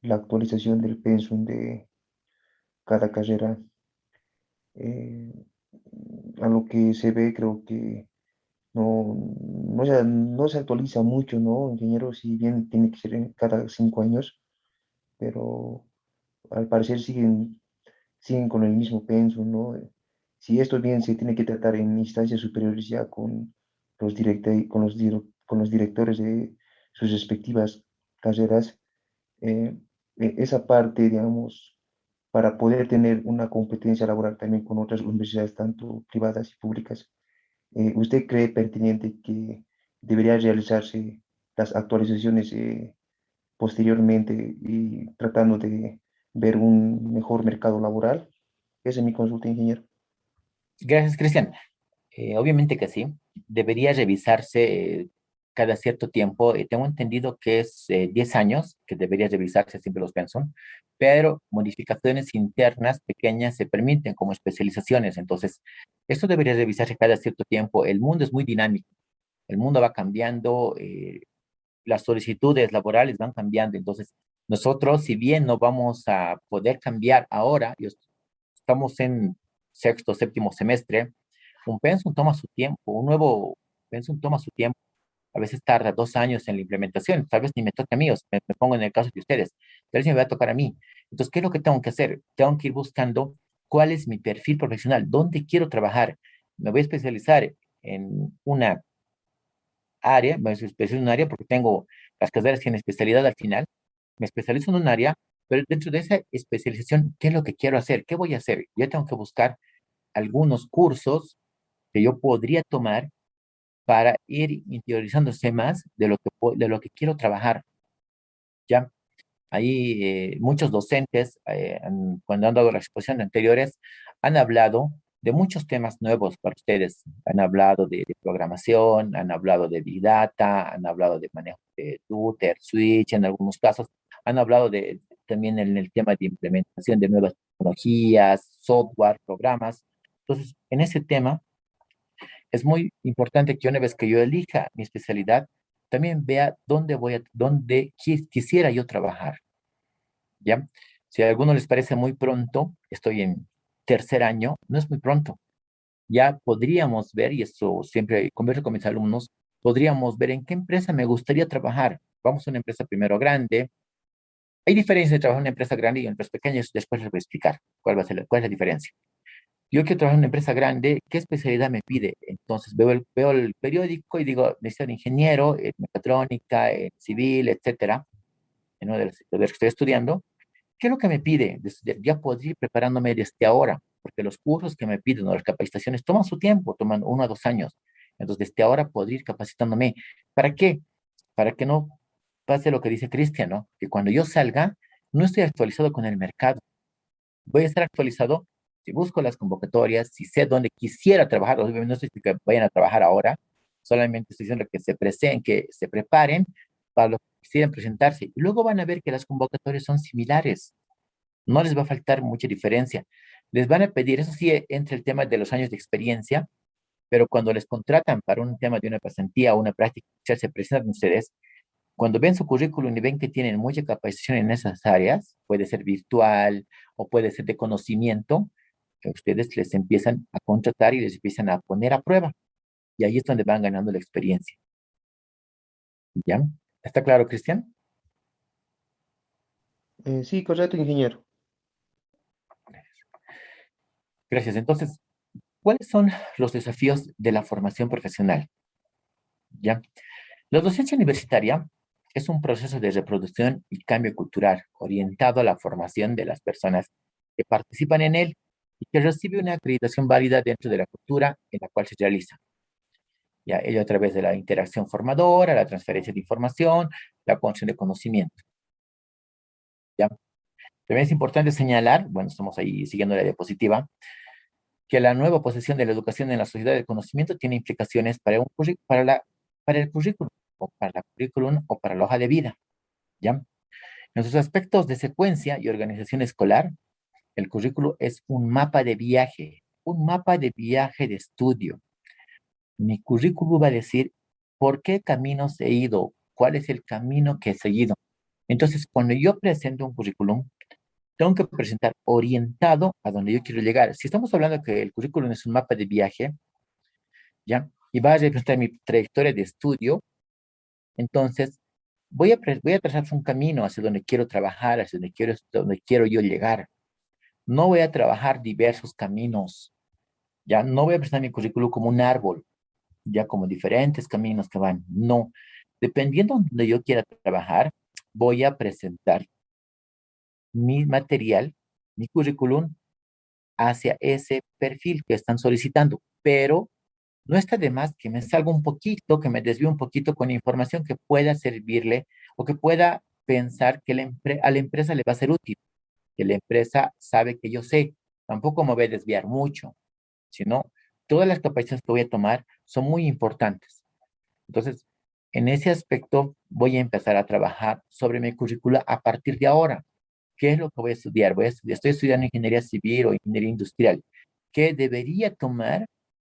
la actualización del pensum de cada carrera. Eh, a lo que se ve, creo que no se actualiza mucho, ¿no? Ingeniero, si bien tiene que ser cada 5 años, pero al parecer siguen con el mismo pensum, ¿no? Si esto bien se tiene que tratar en instancias superiores ya con con los directores de sus respectivas carreras, eh, esa parte, digamos, para poder tener una competencia laboral también con otras universidades, tanto privadas y públicas, ¿usted cree pertinente que debería realizarse las actualizaciones posteriormente y tratando de ver un mejor mercado laboral? Esa es mi consulta, ingeniero. Gracias, Cristian. Obviamente que sí. Debería revisarse cada cierto tiempo. Tengo entendido que es 10 años que debería revisarse siempre los pensum, pero modificaciones internas pequeñas se permiten como especializaciones. Entonces, esto debería revisarse cada cierto tiempo. El mundo es muy dinámico. El mundo va cambiando, las solicitudes laborales van cambiando. Entonces, nosotros, si bien no vamos a poder cambiar ahora, estamos en sexto, séptimo semestre, un pensum toma su tiempo, un nuevo pensum toma su tiempo. A veces tarda 2 años en la implementación, tal vez ni me toque a mí, me pongo en el caso de ustedes, tal vez me va a tocar a mí. Entonces, ¿qué es lo que tengo que hacer? Tengo que ir buscando cuál es mi perfil profesional, dónde quiero trabajar. Me voy a especializar en una área, me especializo en un área porque tengo las carreras tienen especialidad al final, me especializo en un área, pero dentro de esa especialización, ¿qué es lo que quiero hacer? ¿Qué voy a hacer? Yo tengo que buscar algunos cursos que yo podría tomar para ir interiorizándose más de lo que, de lo que quiero trabajar, ¿ya? Ahí muchos docentes, cuando han dado las exposiciones anteriores, han hablado de muchos temas nuevos para ustedes. Han hablado de programación, han hablado de Big Data, han hablado de manejo de router, switch en algunos casos, han hablado de, también en el tema de implementación de nuevas tecnologías, software, programas. Entonces, en ese tema es muy importante que una vez que yo elija mi especialidad, también vea dónde quisiera yo trabajar, ¿ya? Si a algunos les parece muy pronto, estoy en tercer año, no es muy pronto. Ya podríamos ver, y esto siempre converso con mis alumnos, podríamos ver en qué empresa me gustaría trabajar. Vamos a una empresa primero grande. Hay diferencia entre trabajar en una empresa grande y en empresas pequeñas, después les voy a explicar cuál es la diferencia. Yo quiero trabajar en una empresa grande, ¿qué especialidad me pide? Entonces veo el periódico y digo, necesito un ingeniero en mecatrónica, en civil, etcétera, en uno de los que estoy estudiando. ¿Qué es lo que me pide? Ya podría ir preparándome desde ahora, porque los cursos que me piden o las capacitaciones toman su tiempo, toman 1 a 2 años. Entonces, desde ahora podría ir capacitándome. ¿Para qué? Para que no pase lo que dice Cristian, ¿no? Que cuando yo salga, no estoy actualizado con el mercado. Voy a estar actualizado si busco las convocatorias, si sé dónde quisiera trabajar. Obviamente no estoy diciendo que vayan a trabajar ahora, solamente estoy diciendo que se presenten, que se preparen para lo que quisieran presentarse. Y luego van a ver que las convocatorias son similares, no les va a faltar mucha diferencia. Les van a pedir, eso sí, entre el tema de los años de experiencia, pero cuando les contratan para un tema de una pasantía o una práctica, se presentan ustedes, cuando ven su currículum y ven que tienen mucha capacitación en esas áreas, puede ser virtual o puede ser de conocimiento, que ustedes les empiezan a contratar y les empiezan a poner a prueba. Y ahí es donde van ganando la experiencia. ¿Ya? ¿Está claro, Cristian? Sí, correcto, ingeniero. Gracias. Entonces, ¿cuáles son los desafíos de la formación profesional? ¿Ya? La docencia universitaria es un proceso de reproducción y cambio cultural orientado a la formación de las personas que participan en él y que recibe una acreditación válida dentro de la cultura en la cual se realiza. Ya, ello a través de la interacción formadora, la transferencia de información, la construcción de conocimiento. ¿Ya? También es importante señalar, bueno, estamos ahí siguiendo la diapositiva, que la nueva posesión de la educación en la sociedad del conocimiento tiene implicaciones para, para el currículum, o para la currículum, o para la hoja de vida. ¿Ya? En sus aspectos de secuencia y organización escolar, el currículo es un mapa de viaje de estudio. Mi currículo va a decir por qué caminos he ido, cuál es el camino que he seguido. Entonces, cuando yo presento un currículum, tengo que presentar orientado a donde yo quiero llegar. Si estamos hablando que el currículum es un mapa de viaje, ¿ya? Y va a representar mi trayectoria de estudio, entonces voy a trazar un camino hacia donde quiero trabajar, hacia donde quiero yo llegar. No voy a trabajar diversos caminos, ¿ya? No voy a presentar mi currículum como un árbol, ya como diferentes caminos que van. No. Dependiendo de donde yo quiera trabajar, voy a presentar mi material, mi currículum hacia ese perfil que están solicitando, pero no está de más que me salga un poquito, que me desvíe un poquito con información que pueda servirle o que pueda pensar que a la empresa le va a ser útil, que la empresa sabe que yo sé. Tampoco me voy a desviar mucho, sino todas las capacitaciones que voy a tomar son muy importantes. Entonces, en ese aspecto voy a empezar a trabajar sobre mi currícula a partir de ahora. ¿Qué es lo que voy a estudiar? Estoy estudiando ingeniería civil o ingeniería industrial. ¿Qué debería tomar?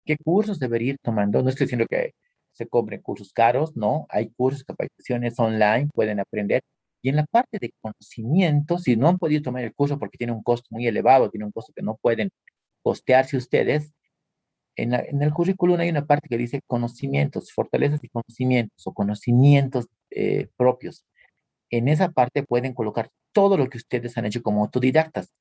¿Qué cursos debería ir tomando? No estoy diciendo que se compren cursos caros, no. Hay cursos, capacitaciones online, pueden aprender. Y en la parte de conocimiento, si no han podido tomar el curso porque tiene un costo muy elevado, tiene un costo que no pueden costearse ustedes, en el currículum hay una parte que dice conocimientos, fortalezas y conocimientos o conocimientos propios. En esa parte pueden colocar todo lo que ustedes han hecho como autodidactas.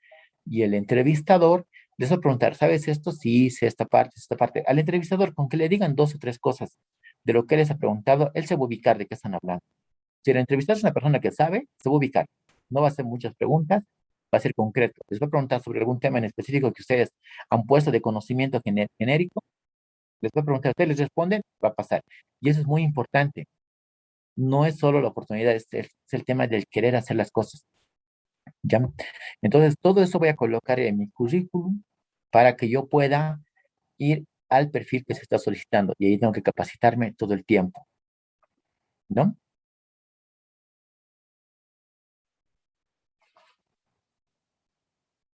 Y el entrevistador les va a preguntar, ¿sabes esto? Sí, sé esta parte, esta parte. Al entrevistador, con que le digan dos o tres cosas de lo que les ha preguntado, él se va a ubicar de qué están hablando. Si el entrevistador es una persona que sabe, se va a ubicar. No va a hacer muchas preguntas, va a ser concreto. Les va a preguntar sobre algún tema en específico que ustedes han puesto de conocimiento genérico. Les va a preguntar, ustedes les responden, va a pasar. Y eso es muy importante. No es solo la oportunidad, es el tema del querer hacer las cosas. ¿Ya? Entonces, todo eso voy a colocar en mi currículum para que yo pueda ir al perfil que se está solicitando. Y ahí tengo que capacitarme todo el tiempo, ¿no?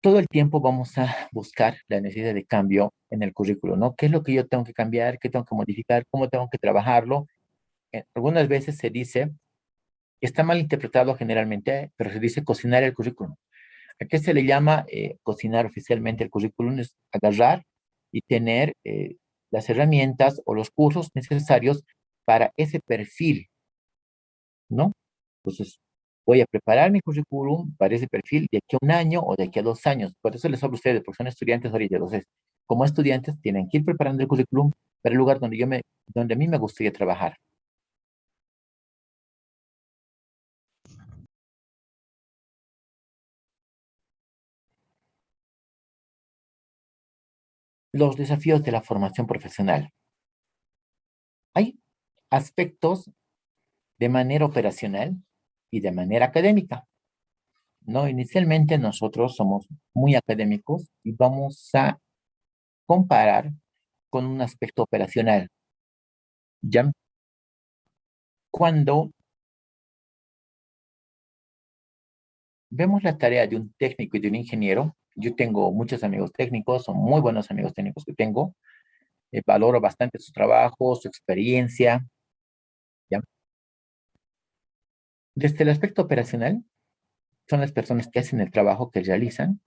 Todo el tiempo vamos a buscar la necesidad de cambio en el currículum, ¿no? ¿Qué es lo que yo tengo que cambiar? ¿Qué tengo que modificar? ¿Cómo tengo que trabajarlo? Algunas veces se dice, está mal interpretado generalmente, pero se dice cocinar el currículum. ¿A qué se le llama cocinar oficialmente el currículum? Es agarrar y tener las herramientas o los cursos necesarios para ese perfil, ¿no? Entonces, voy a preparar mi currículum para ese perfil de aquí a un año o de aquí a 2 años. Por eso les hablo a ustedes, porque son estudiantes ahorita. Entonces, como estudiantes, tienen que ir preparando el currículum para el lugar donde a mí me gustaría trabajar. Los desafíos de la formación profesional. Hay aspectos de manera operacional y de manera académica. No, inicialmente nosotros somos muy académicos y vamos a comparar con un aspecto operacional. Ya cuando vemos la tarea de un técnico y de un ingeniero, yo tengo muchos amigos técnicos, son muy buenos amigos técnicos que tengo, valoro bastante su trabajo, su experiencia, ¿ya? Desde el aspecto operacional, son las personas que hacen el trabajo que realizan,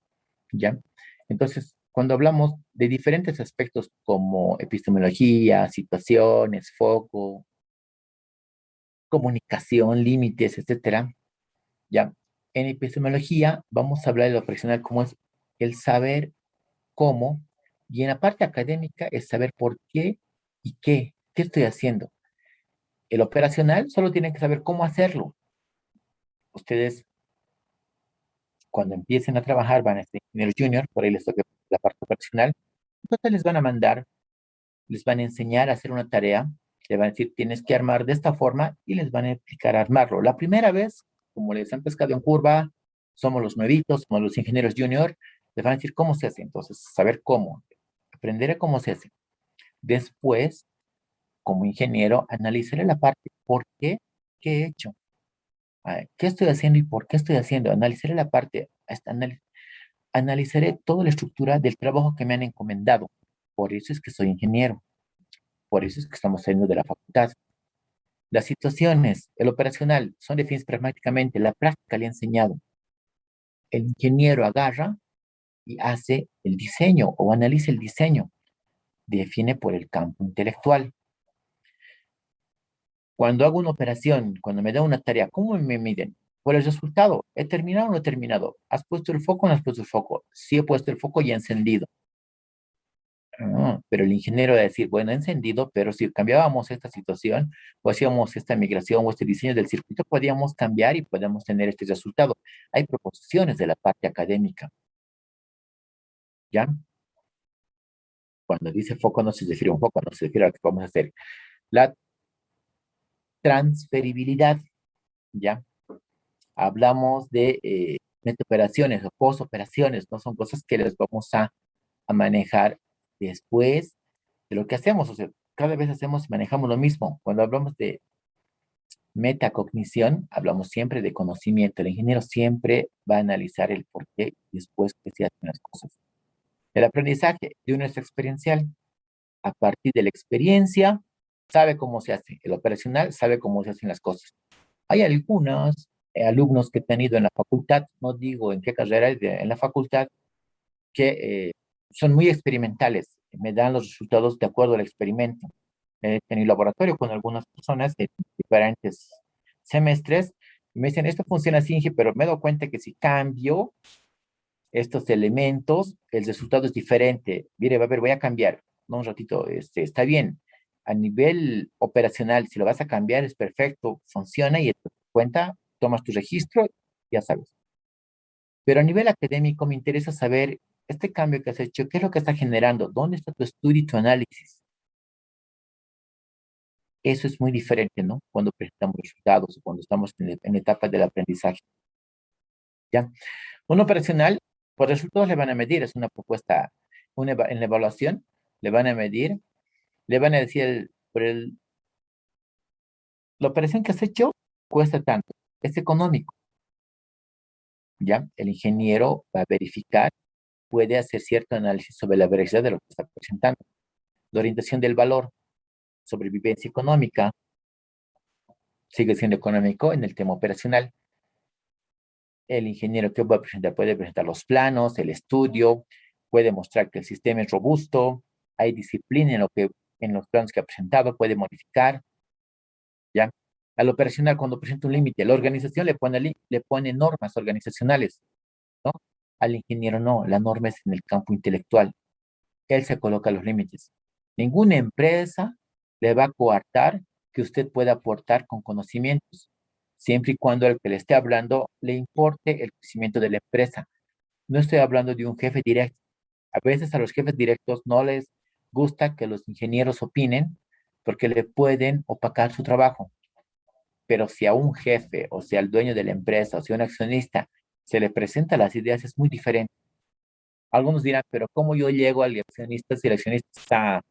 ¿ya? Entonces, cuando hablamos de diferentes aspectos como epistemología, situaciones, foco, comunicación, límites, etcétera, ¿ya? En epistemología vamos a hablar de lo operacional como es el saber cómo, y en la parte académica es saber por qué y qué estoy haciendo. El operacional solo tiene que saber cómo hacerlo. Ustedes, cuando empiecen a trabajar, van a ser ingenieros junior, por ahí les toca la parte operacional, entonces les van a mandar, les van a enseñar a hacer una tarea, le van a decir, tienes que armar de esta forma y les van a explicar a armarlo. La primera vez, como les han pescado en curva, somos los nuevitos, somos los ingenieros junior, les van a decir cómo se hace. Entonces, saber cómo, aprender a cómo se hace. Después, como ingeniero, analizaré la parte, ¿por qué? ¿Qué he hecho? ¿Qué estoy haciendo y por qué estoy haciendo? Analizaré la parte, analizaré toda la estructura del trabajo que me han encomendado. Por eso es que soy ingeniero. Por eso es que estamos saliendo de la facultad. Las situaciones, el operacional, son definidas pragmáticamente. La práctica le ha enseñado. El ingeniero agarra y hace el diseño o analiza el diseño. Define por el campo intelectual. Cuando hago una operación, cuando me da una tarea, ¿cómo me miden? Por el resultado. ¿He terminado o no he terminado? ¿Has puesto el foco o no has puesto el foco? Sí he puesto el foco y he encendido. Pero el ingeniero va a decir, bueno, he encendido, pero si cambiábamos esta situación o hacíamos esta migración o este diseño del circuito, podíamos cambiar y podemos tener este resultado. Hay proposiciones de la parte académica, ¿ya? Cuando dice foco no se refiere a un foco, no se refiere a lo que vamos a hacer. La transferibilidad, ¿ya? Hablamos de metaoperaciones o postoperaciones, ¿no? Son cosas que les vamos a manejar después de lo que hacemos. O sea, cada vez hacemos y manejamos lo mismo. Cuando hablamos de metacognición, hablamos siempre de conocimiento. El ingeniero siempre va a analizar el por qué y después que se hacen las cosas. El aprendizaje de uno es experiencial. A partir de la experiencia, sabe cómo se hace. El operacional sabe cómo se hacen las cosas. Hay algunos alumnos que he tenido en la facultad, no digo en qué carrera, en la facultad, que son muy experimentales. Me dan los resultados de acuerdo al experimento. He tenido laboratorio con algunas personas de diferentes semestres y me dicen, esto funciona así, Inge, pero me doy cuenta que si cambio estos elementos, el resultado es diferente. Mire, a ver, voy a cambiar. No, un ratito, está bien. A nivel operacional, si lo vas a cambiar, es perfecto, funciona y te das cuenta, tomas tu registro, ya sabes. Pero a nivel académico me interesa saber este cambio que has hecho, qué es lo que está generando, dónde está tu estudio y tu análisis. Eso es muy diferente, ¿no? Cuando presentamos resultados o cuando estamos en etapas del aprendizaje, ¿ya? Un operacional, por resultados le van a medir, es una propuesta, en la evaluación, le van a medir, le van a decir, la operación que has hecho cuesta tanto, es económico, ¿ya? El ingeniero va a verificar, puede hacer cierto análisis sobre la veracidad de lo que está presentando. La orientación del valor, sobrevivencia económica, sigue siendo económico en el tema operacional. El ingeniero que va a presentar puede presentar los planos, el estudio, puede mostrar que el sistema es robusto, hay disciplina en los planos que ha presentado, puede modificar, ¿ya? Al operacional, cuando presenta un límite, la organización le pone normas organizacionales, ¿no? Al ingeniero no, la norma es en el campo intelectual. Él se coloca los límites. Ninguna empresa le va a coartar que usted pueda aportar con conocimientos, siempre y cuando el que le esté hablando le importe el crecimiento de la empresa. No estoy hablando de un jefe directo. A veces a los jefes directos no les gusta que los ingenieros opinen porque le pueden opacar su trabajo. Pero si a un jefe, o sea, al dueño de la empresa, o sea, un accionista, se le presentan las ideas, es muy diferente. Algunos dirán, pero ¿cómo yo llego al accionista si el accionista está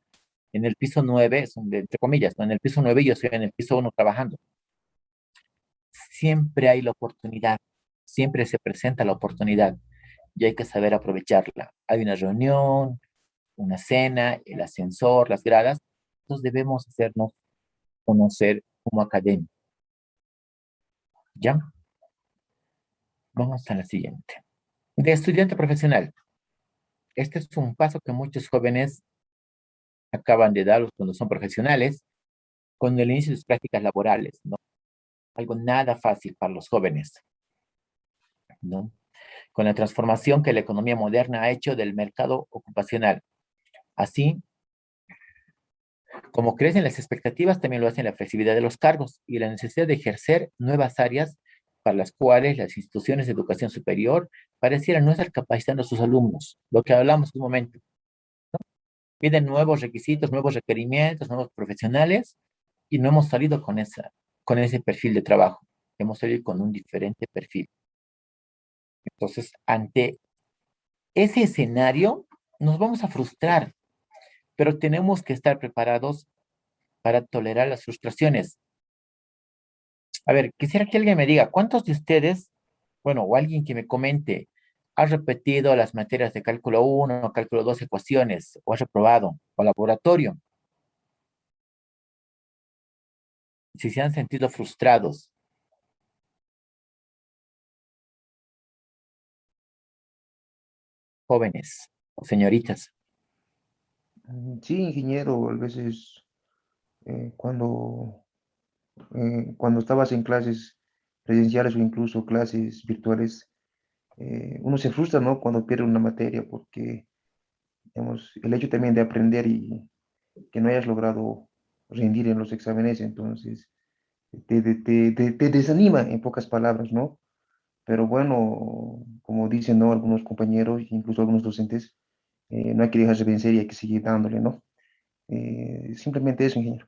en el piso 9, entre comillas, ¿no? En el piso 9 y yo estoy en el piso 1 trabajando? Siempre hay la oportunidad, siempre se presenta la oportunidad y hay que saber aprovecharla. Hay una reunión, una cena, el ascensor, las gradas, entonces debemos hacernos conocer como académicos. ¿Ya? Vamos a la siguiente. De estudiante profesional. Este es un paso que muchos jóvenes acaban de dar cuando son profesionales, con el inicio de sus prácticas laborales, ¿no? Algo nada fácil para los jóvenes, ¿no? Con la transformación que la economía moderna ha hecho del mercado ocupacional. Así como crecen las expectativas, también lo hacen la flexibilidad de los cargos y la necesidad de ejercer nuevas áreas para las cuales las instituciones de educación superior parecieran no estar capacitando a sus alumnos, lo que hablamos en un momento. Piden nuevos requisitos, nuevos requerimientos, nuevos profesionales y no hemos salido con ese perfil de trabajo. Hemos salido con un diferente perfil. Entonces, ante ese escenario, nos vamos a frustrar, pero tenemos que estar preparados para tolerar las frustraciones. A ver, quisiera que alguien me diga, ¿cuántos de ustedes, bueno, o alguien que me comente, ha repetido las materias de cálculo 1, cálculo 2, ecuaciones, o ha reprobado, o laboratorio? si se han sentido frustrados, jóvenes o señoritas. Sí, ingeniero, a veces cuando, cuando estabas en clases presenciales o incluso clases virtuales, uno se frustra, ¿no? Cuando pierde una materia, porque, digamos, el hecho también de aprender y que no hayas logrado rendir en los exámenes, entonces te desanima en pocas palabras, ¿no? Pero bueno, como dicen, ¿no? Algunos compañeros, incluso algunos docentes, no hay que dejarse vencer y hay que seguir dándole, ¿no? Simplemente eso, ingeniero.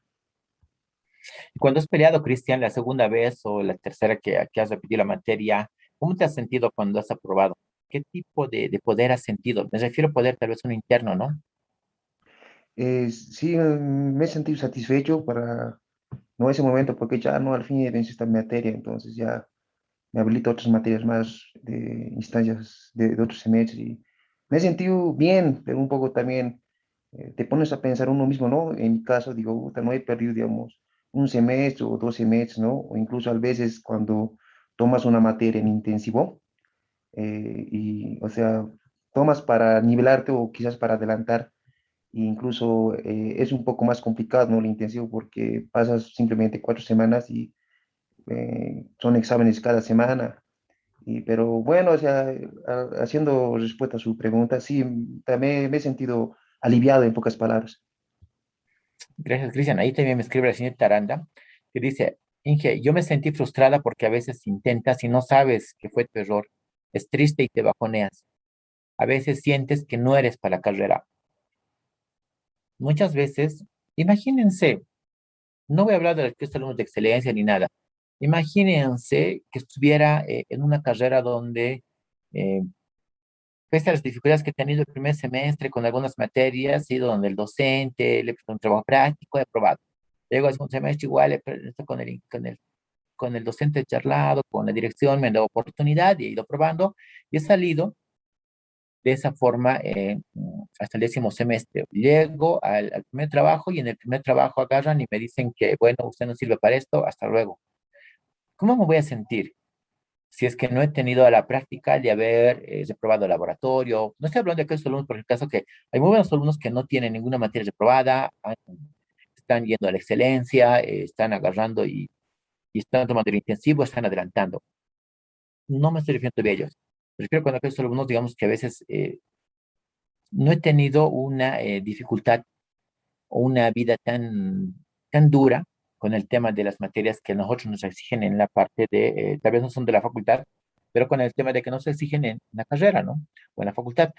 Y cuando has peleado, Cristian, la segunda vez o la tercera que has repetido la materia, ¿cómo te has sentido cuando has aprobado? ¿Qué tipo de poder has sentido? Me refiero a poder tal vez un interno, ¿no? Sí, me he sentido satisfecho para, no ese momento, porque ya no, al fin vencí esta materia, entonces ya me habilito a otras materias más de instancias de otros semestres y me he sentido bien, pero un poco también te pones a pensar uno mismo, ¿no? En mi caso, digo, "Puta, no he perdido, digamos, un semestre o 2 semestres, ¿no? O incluso a veces cuando tomas una materia en intensivo y, o sea, tomas para nivelarte o quizás para adelantar, e incluso es un poco más complicado, ¿no? El intensivo porque pasas simplemente 4 semanas y son exámenes cada semana. Pero bueno, o sea, haciendo respuesta a su pregunta, sí, también me he sentido aliviado en pocas palabras. Gracias, Cristian. Ahí también me escribe la señorita Aranda, que dice, Inge, yo me sentí frustrada porque a veces intentas y no sabes que fue tu error. Es triste y te bajoneas. A veces sientes que no eres para la carrera. Muchas veces, imagínense, no voy a hablar de los que son alumnos de excelencia ni nada. Imagínense que estuviera en una carrera donde, eh, pese a las dificultades que he tenido el primer semestre con algunas materias, y donde el docente le presentó un trabajo práctico, he aprobado. Llego al segundo semestre igual, he presentado con el docente he charlado, con la dirección me han dado oportunidad y he ido probando y he salido de esa forma hasta el 10.º semestre. Llego al primer trabajo y en el primer trabajo agarran y me dicen que, bueno, usted no sirve para esto, hasta luego. ¿Cómo me voy a sentir si es que no he tenido a la práctica de haber reprobado el laboratorio? No estoy hablando de aquellos alumnos, por el caso que hay muy buenos alumnos que no tienen ninguna materia reprobada, están yendo a la excelencia, están agarrando y están tomando el intensivo, están adelantando. No me estoy refiriendo a ellos. Me refiero con aquellos alumnos, digamos, que a veces no he tenido una dificultad o una vida tan dura con el tema de las materias que nosotros nos exigen en la parte de, tal vez no son de la facultad, pero con el tema de que nos exigen en la carrera, ¿no? O en la facultad.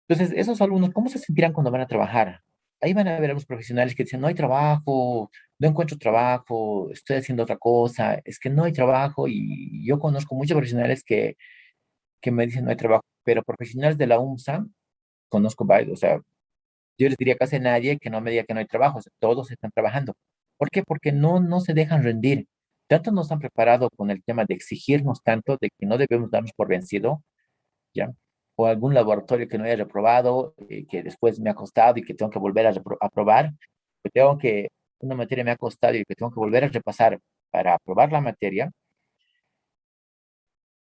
Entonces, esos alumnos, ¿cómo se sentirán cuando van a trabajar? Ahí van a ver a los profesionales que dicen, no hay trabajo, no encuentro trabajo, estoy haciendo otra cosa, es que no hay trabajo y yo conozco muchos profesionales que me dicen no hay trabajo, pero profesionales de la UMSA, conozco varios, o sea, yo les diría casi a nadie que no me diga que no hay trabajo, o sea, todos están trabajando. ¿Por qué? Porque no se dejan rendir. Tanto nos han preparado con el tema de exigirnos tanto, de que no debemos darnos por vencido, ¿ya? O algún laboratorio que no haya reprobado, que después me ha costado y que tengo que volver a aprobar, que tengo que, una materia me ha costado y que tengo que volver a repasar para aprobar la materia,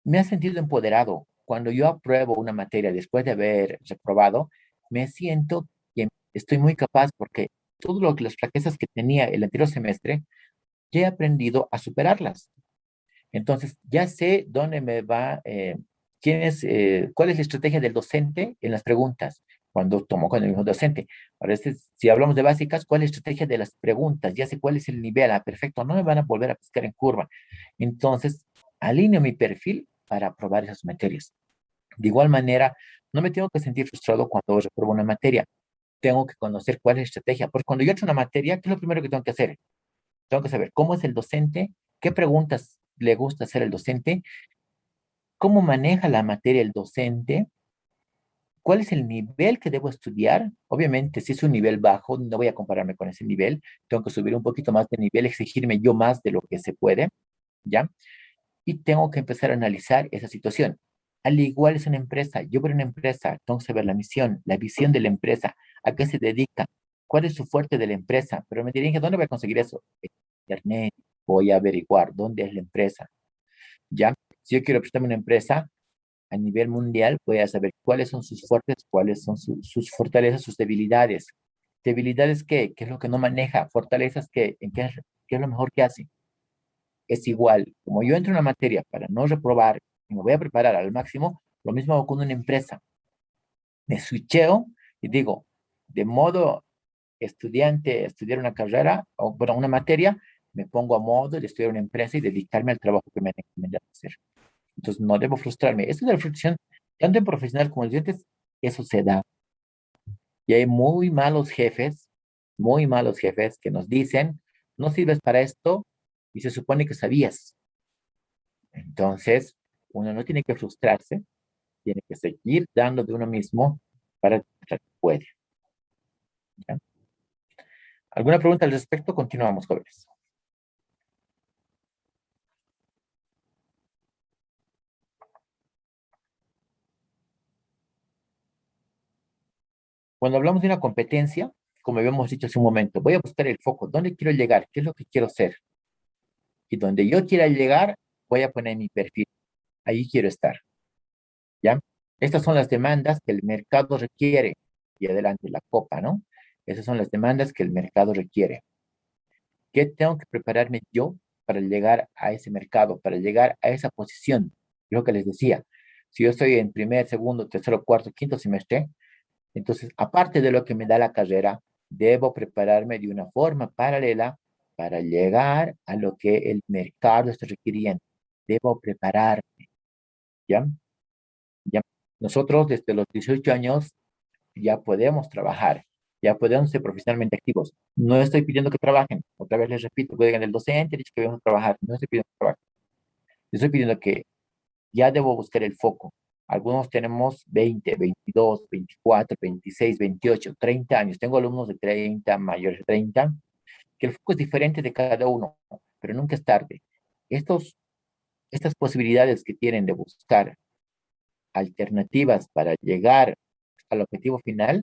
me ha sentido empoderado. Cuando yo apruebo una materia después de haber reprobado, me siento que estoy muy capaz porque todo lo que las flaquezas que tenía el anterior semestre, ya he aprendido a superarlas. Entonces, ya sé dónde me va, cuál es la estrategia del docente en las preguntas cuando tomo con el mismo docente. Ahora, si hablamos de básicas, ¿cuál es la estrategia de las preguntas? Ya sé cuál es el nivel. Ah, perfecto, no me van a volver a pescar en curva. Entonces, alineo mi perfil para aprobar esas materias. De igual manera, no me tengo que sentir frustrado cuando repruebo una materia. Tengo que conocer cuál es la estrategia. Porque cuando yo echo una materia, ¿qué es lo primero que tengo que hacer? Tengo que saber cómo es el docente, qué preguntas le gusta hacer el docente, cómo maneja la materia el docente, cuál es el nivel que debo estudiar. Obviamente, si es un nivel bajo, no voy a compararme con ese nivel. Tengo que subir un poquito más de nivel, exigirme yo más de lo que se puede, ¿ya? Y tengo que empezar a analizar esa situación. Al igual es una empresa, yo veo una empresa, tengo que saber la misión, la visión de la empresa, a qué se dedica, cuál es su fuerte de la empresa, pero me dirán, ¿dónde voy a conseguir eso? internet, voy a averiguar dónde es la empresa. ¿Ya? Si yo quiero prestarme una empresa a nivel mundial, voy a saber cuáles son sus fuertes, cuáles son sus fortalezas, sus debilidades. ¿Debilidades qué? ¿Qué es lo que no maneja? ¿Fortalezas qué? ¿Qué es lo mejor que hace? Es igual, como yo entro en una materia para no reprobar y me voy a preparar al máximo, lo mismo hago con una empresa. Me switcheo y digo, de modo estudiante, estudiar una carrera o bueno, una materia, me pongo a modo de estudiar una empresa y dedicarme al trabajo que me han encomendado hacer. Entonces no debo frustrarme. Eso de la frustración, tanto en profesional como en estudiantes, eso se da. Y hay muy malos jefes que nos dicen, no sirves para esto y se supone que sabías. Entonces, uno no tiene que frustrarse, tiene que seguir dando de uno mismo para demostrar que puede. ¿Ya? ¿Alguna pregunta al respecto? Continuamos, jóvenes. Cuando hablamos de una competencia, como habíamos dicho hace un momento, voy a buscar el foco, ¿dónde quiero llegar? ¿Qué es lo que quiero ser? Y donde yo quiera llegar, voy a poner mi perfil. Ahí quiero estar, ¿ya? Estas son las demandas que el mercado requiere. Y adelante la copa, ¿no? Esas son las demandas que el mercado requiere. ¿Qué tengo que prepararme yo para llegar a ese mercado, para llegar a esa posición? Lo que les decía, si yo estoy en primer, segundo, tercero, cuarto, quinto semestre, entonces, aparte de lo que me da la carrera, debo prepararme de una forma paralela para llegar a lo que el mercado está requiriendo. Debo prepararme, ¿ya? ¿Ya? Nosotros desde los 18 años ya podemos trabajar, ya podemos ser profesionalmente activos. No estoy pidiendo que trabajen, otra vez les repito, que digan el docente, dice que debemos trabajar, no estoy pidiendo que trabajen. Estoy pidiendo que ya debo buscar el foco. Algunos tenemos 20, 22, 24, 26, 28, 30 años. Tengo alumnos de 30, mayores de 30, que el foco es diferente de cada uno, pero nunca es tarde. Estos, estas posibilidades que tienen de buscar alternativas para llegar al objetivo final,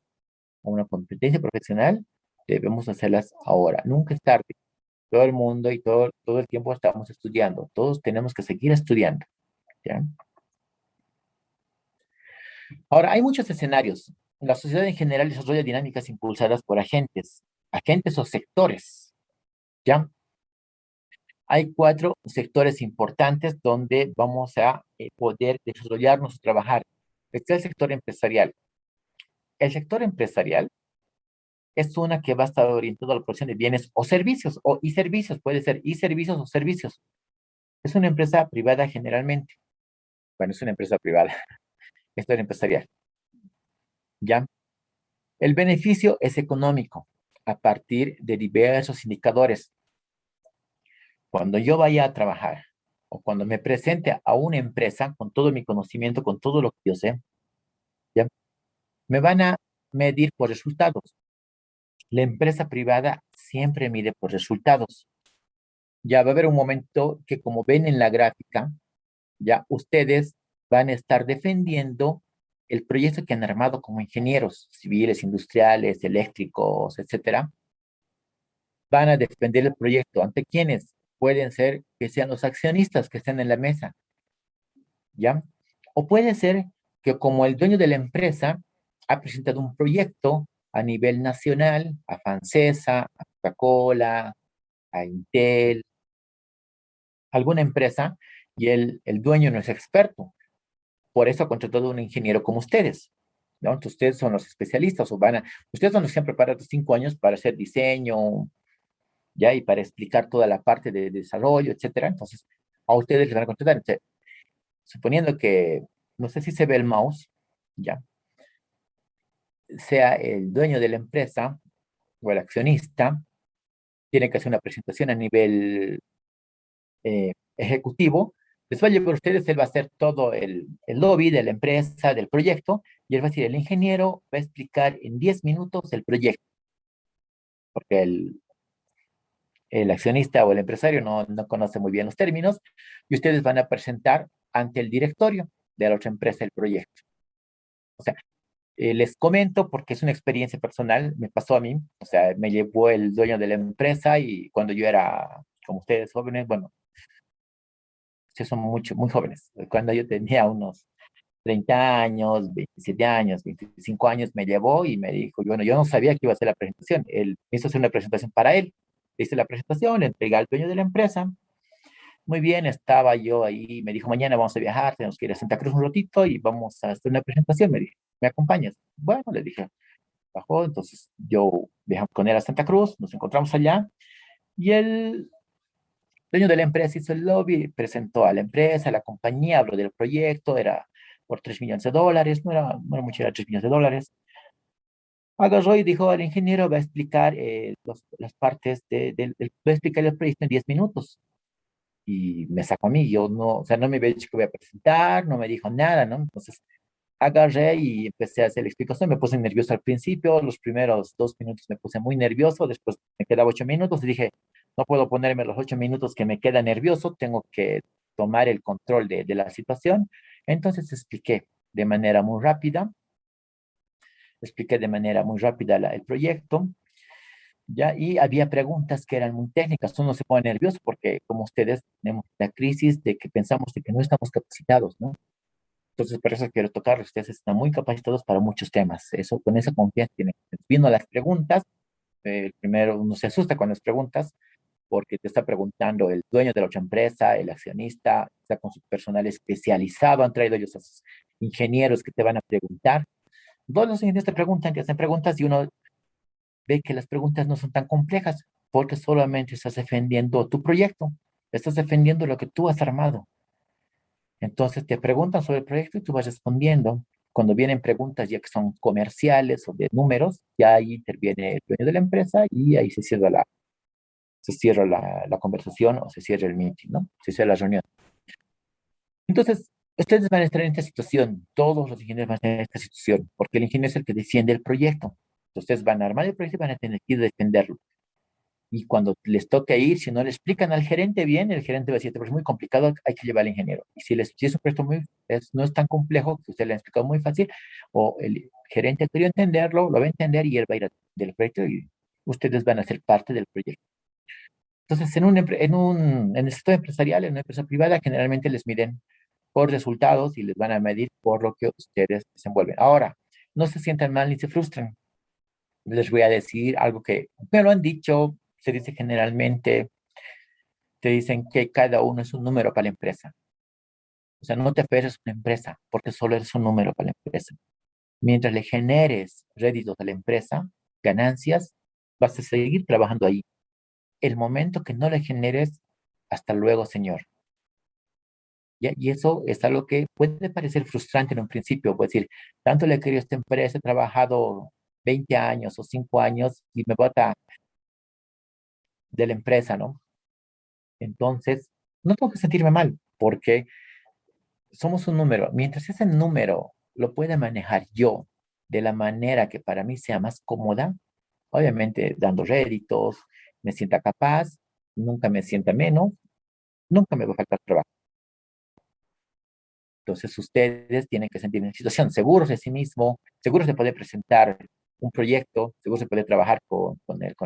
a una competencia profesional, debemos hacerlas ahora. Nunca es tarde. Todo el mundo y todo el tiempo estamos estudiando. Todos tenemos que seguir estudiando. ¿Ya? Ahora, hay muchos escenarios. La sociedad en general desarrolla dinámicas impulsadas por agentes o sectores. ¿Ya? Hay cuatro sectores importantes donde vamos a poder desarrollarnos y trabajar. Está el sector empresarial. El sector empresarial es una que va a estar orientada a la producción de bienes o servicios, y servicios, puede ser y servicios o servicios. Es una empresa privada generalmente. Bueno, es una empresa privada, sector empresarial. ¿Ya? El beneficio es económico a partir de diversos indicadores. Cuando yo vaya a trabajar o cuando me presente a una empresa con todo mi conocimiento, con todo lo que yo sé, ¿ya? Me van a medir por resultados. La empresa privada siempre mide por resultados. Ya va a haber un momento que, como ven en la gráfica, ya ustedes van a estar defendiendo el proyecto que han armado como ingenieros civiles, industriales, eléctricos, etcétera. Van a defender el proyecto ante quienes pueden ser que sean los accionistas que estén en la mesa, ¿ya? O puede ser que como el dueño de la empresa ha presentado un proyecto a nivel nacional, a Fancesa, a Coca-Cola, a Intel, alguna empresa, y el dueño no es experto. Por eso ha contratado a un ingeniero como ustedes, ¿no? Entonces, ustedes son los especialistas, ustedes son los que se han preparado 5 años para hacer diseño, ¿ya? Y para explicar toda la parte de desarrollo, etcétera. Entonces, a ustedes les van a contratar. Entonces, suponiendo que, no sé si se ve el mouse, ¿ya? Sea el dueño de la empresa o el accionista, tiene que hacer una presentación a nivel ejecutivo, les va a llevar a ustedes, él va a hacer todo el lobby de la empresa, del proyecto, y él va a decir, el ingeniero va a explicar en 10 minutos el proyecto, porque el accionista o el empresario no conoce muy bien los términos, y ustedes van a presentar ante el directorio de la otra empresa el proyecto. O sea, les comento porque es una experiencia personal, me pasó a mí, o sea, me llevó el dueño de la empresa y cuando yo era como ustedes jóvenes, bueno, ustedes son mucho, muy jóvenes. Cuando yo tenía unos 30 años, 27 años, 25 años, me llevó y me dijo, bueno, yo no sabía que iba a hacer la presentación. Él me hizo hacer una presentación para él. Hice la presentación, le entregué al dueño de la empresa. Muy bien, estaba yo ahí, me dijo, mañana vamos a viajar, tenemos que ir a Santa Cruz un ratito y vamos a hacer una presentación, me dijo, ¿me acompañas? Bueno, le dije, bajó, entonces yo viajamos con él a Santa Cruz, nos encontramos allá y el dueño de la empresa hizo el lobby, presentó a la empresa, a la compañía, habló del proyecto, era por $3 millones, no era mucho, era $3 millones. Agarró y dijo al ingeniero, va a explicar las partes va a explicar el proyecto en 10 minutos. Y me sacó a mí, yo no, o sea, no me había dicho que voy a presentar, no me dijo nada, ¿no? Entonces agarré y empecé a hacer la explicación, me puse nervioso al principio, los primeros 2 minutos me puse muy nervioso, después me quedaba 8 minutos y dije, no puedo ponerme los 8 minutos que me queda nervioso, tengo que tomar el control de la situación. Entonces expliqué de manera muy rápida el proyecto, ¿ya? Y había preguntas que eran muy técnicas. Uno se pone nervioso porque, como ustedes, tenemos la crisis de que pensamos de que no estamos capacitados, ¿no? Entonces, por eso quiero tocar, ustedes están muy capacitados para muchos temas. Eso, con esa confianza tienen. Viendo las preguntas, primero uno se asusta con las preguntas porque te está preguntando el dueño de la otra empresa, el accionista, está con su personal especializado, han traído ellos a sus ingenieros que te van a preguntar. Todos los ingenieros te preguntan, te hacen preguntas y uno ve que las preguntas no son tan complejas porque solamente estás defendiendo tu proyecto, estás defendiendo lo que tú has armado. Entonces te preguntan sobre el proyecto y tú vas respondiendo. Cuando vienen preguntas ya que son comerciales o de números, ya ahí interviene el dueño de la empresa y ahí se cierra la conversación o se cierra el meeting, ¿no? Se cierra la reunión. Entonces, ustedes van a estar en esta situación, todos los ingenieros van a estar en esta situación, porque el ingeniero es el que defiende el proyecto. Ustedes van a armar el proyecto y van a tener que ir a defenderlo. Y cuando les toque ir, si no le explican al gerente bien, el gerente va a decir, pero es muy complicado, hay que llevar al ingeniero. Y si es un proyecto no es tan complejo, que usted le ha explicado muy fácil, o el gerente ha querido entenderlo, lo va a entender y él va a ir del proyecto y ustedes van a ser parte del proyecto. Entonces, en el sector empresarial, en una empresa privada, generalmente les miden por resultados y les van a medir por lo que ustedes desenvuelven. Ahora, no se sientan mal ni se frustren. Les voy a decir algo que me lo han dicho, se dice generalmente, te dicen que cada uno es un número para la empresa. O sea, no te aferres a una empresa porque solo eres un número para la empresa. Mientras le generes réditos a la empresa, ganancias, vas a seguir trabajando ahí. El momento que no le generes, hasta luego, señor. ¿Ya? Y eso es algo que puede parecer frustrante en un principio. Puede decir, tanto le he querido a esta empresa, he trabajado 20 años o 5 años y me bota de la empresa, ¿no? Entonces, no tengo que sentirme mal porque somos un número. Mientras ese número lo pueda manejar yo de la manera que para mí sea más cómoda, obviamente dando réditos, me sienta capaz, nunca me sienta menos, nunca me va a faltar trabajo. Entonces ustedes tienen que sentir una situación seguros de sí mismo, seguros de poder presentar un proyecto, seguros de poder trabajar con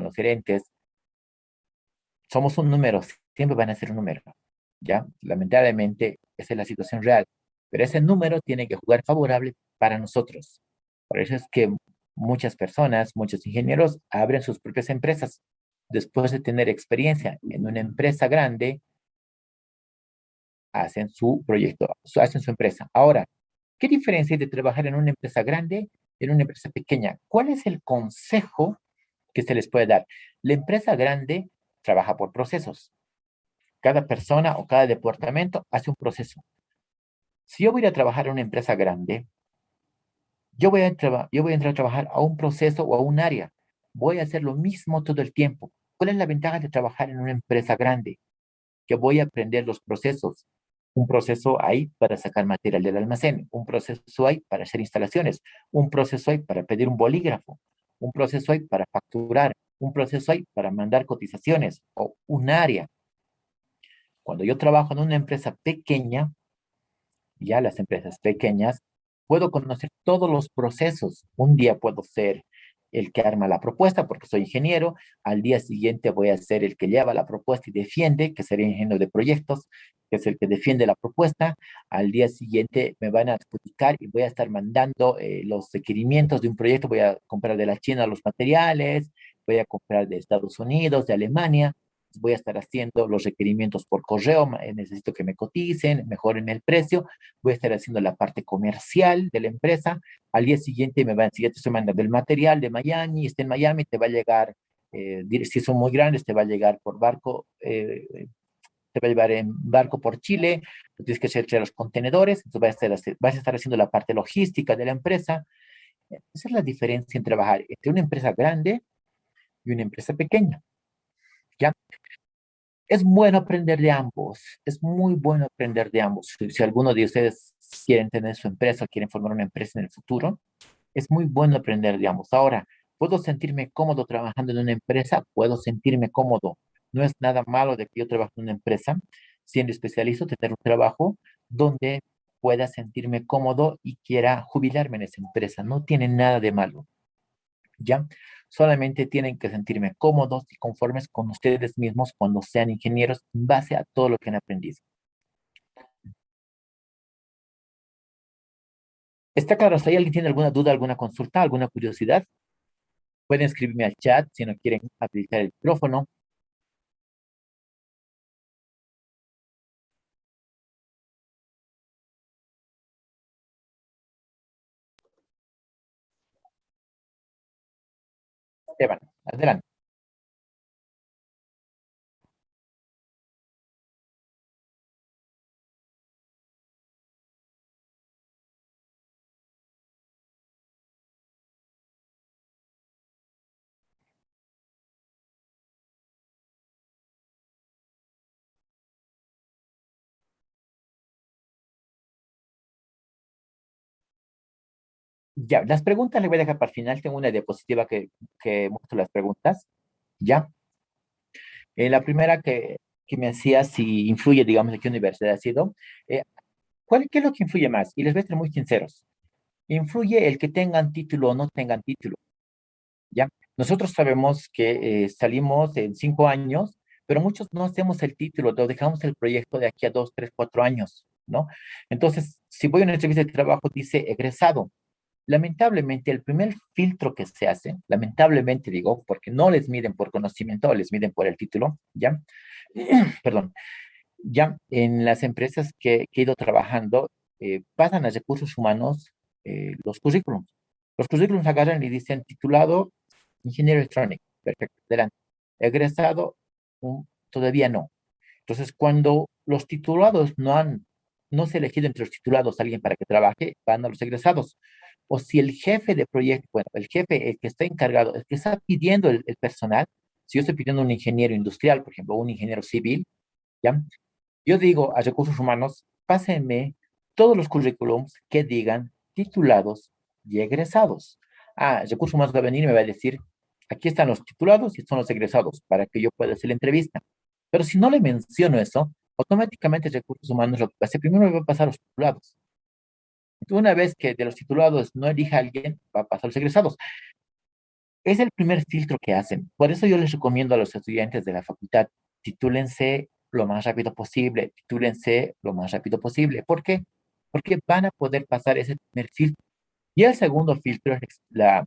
los gerentes. Somos un número, siempre van a ser un número, ¿ya? Lamentablemente, esa es la situación real, pero ese número tiene que jugar favorable para nosotros. Por eso es que muchas personas, muchos ingenieros abren sus propias empresas. Después de tener experiencia en una empresa grande, hacen su proyecto, hacen su empresa. Ahora, ¿qué diferencia hay de trabajar en una empresa grande y en una empresa pequeña? ¿Cuál es el consejo que se les puede dar? La empresa grande trabaja por procesos. Cada persona o cada departamento hace un proceso. Si yo voy a ir a trabajar en una empresa grande, yo voy a entrar a trabajar a un proceso o a un área. Voy a hacer lo mismo todo el tiempo. ¿Cuál es la ventaja de trabajar en una empresa grande? Que voy a aprender los procesos. Un proceso hay para sacar material del almacén, un proceso hay para hacer instalaciones, un proceso hay para pedir un bolígrafo, un proceso hay para facturar, un proceso hay para mandar cotizaciones o un área. Cuando yo trabajo en una empresa pequeña, ya las empresas pequeñas, puedo conocer todos los procesos. Un día puedo ser el que arma la propuesta, porque soy ingeniero. Al día siguiente voy a ser el que lleva la propuesta y defiende, que sería ingeniero de proyectos, que es el que defiende la propuesta. Al día siguiente me van a adjudicar y voy a estar mandando los requerimientos de un proyecto. Voy a comprar de la China los materiales, voy a comprar de Estados Unidos, de Alemania. Voy a estar haciendo los requerimientos por correo, necesito que me coticen, mejoren el precio. Voy a estar haciendo la parte comercial de la empresa. Al día siguiente me van a decir, ya te estoy mandando el material de Miami, está en Miami, te va a llegar, si son muy grandes, te va a llegar por barco, te va a llevar en barco por Chile, tienes que hacer los contenedores, entonces vas a estar haciendo la parte logística de la empresa. Esa es la diferencia en trabajar entre una empresa grande y una empresa pequeña, ¿ya? Es bueno aprender de ambos, es muy bueno aprender de ambos. Si alguno de ustedes quieren tener su empresa, quieren formar una empresa en el futuro, es muy bueno aprender de ambos. Ahora, ¿puedo sentirme cómodo trabajando en una empresa? Puedo sentirme cómodo. No es nada malo de que yo trabaje en una empresa, siendo especialista, tener un trabajo donde pueda sentirme cómodo y quiera jubilarme en esa empresa. No tiene nada de malo, ¿ya? Solamente tienen que sentirme cómodos y conformes con ustedes mismos cuando sean ingenieros en base a todo lo que han aprendido. ¿Está claro? Si alguien tiene alguna duda, alguna consulta, alguna curiosidad, pueden escribirme al chat si no quieren habilitar el micrófono. Esteban, adelante. Ya, las preguntas le voy a dejar para el final. Tengo una diapositiva que muestra las preguntas. Ya. La primera que me hacía si influye, digamos, de qué universidad ha sido. eh, ¿Qué es lo que influye más? Y les voy a ser muy sinceros. Influye el que tengan título o no tengan título. ¿Ya? Nosotros sabemos que salimos en 5 años, pero muchos no hacemos el título, lo dejamos el proyecto de aquí a 2, 3, 4 años, ¿no? Entonces, si voy a una entrevista de trabajo, dice egresado. Lamentablemente, el primer filtro que se hace, lamentablemente digo, porque no les miden por conocimiento, les miden por el título, ¿ya? Perdón, ya en las empresas que he ido trabajando, pasan a recursos humanos los currículums. Los currículums agarran y dicen titulado ingeniero electrónico, perfecto, adelante. Egresado, todavía no. Entonces, cuando los titulados no se ha elegido entre los titulados a alguien para que trabaje, van a los egresados. O si el jefe de proyecto, bueno, el jefe, el que está encargado, el que está pidiendo el personal, si yo estoy pidiendo un ingeniero industrial, por ejemplo, un ingeniero civil, ¿ya? Yo digo a recursos humanos, pásenme todos los currículums que digan titulados y egresados. Recursos humanos va a venir y me va a decir, aquí están los titulados y están los egresados para que yo pueda hacer la entrevista. Pero si no le menciono eso, automáticamente recursos humanos lo que hace, primero me va a pasar los titulados. Una vez que de los titulados no elija a alguien, va a pasar los egresados. Es el primer filtro que hacen. Por eso yo les recomiendo a los estudiantes de la facultad, titúlense lo más rápido posible, titúlense lo más rápido posible. ¿Por qué? Porque van a poder pasar ese primer filtro. Y el segundo filtro es la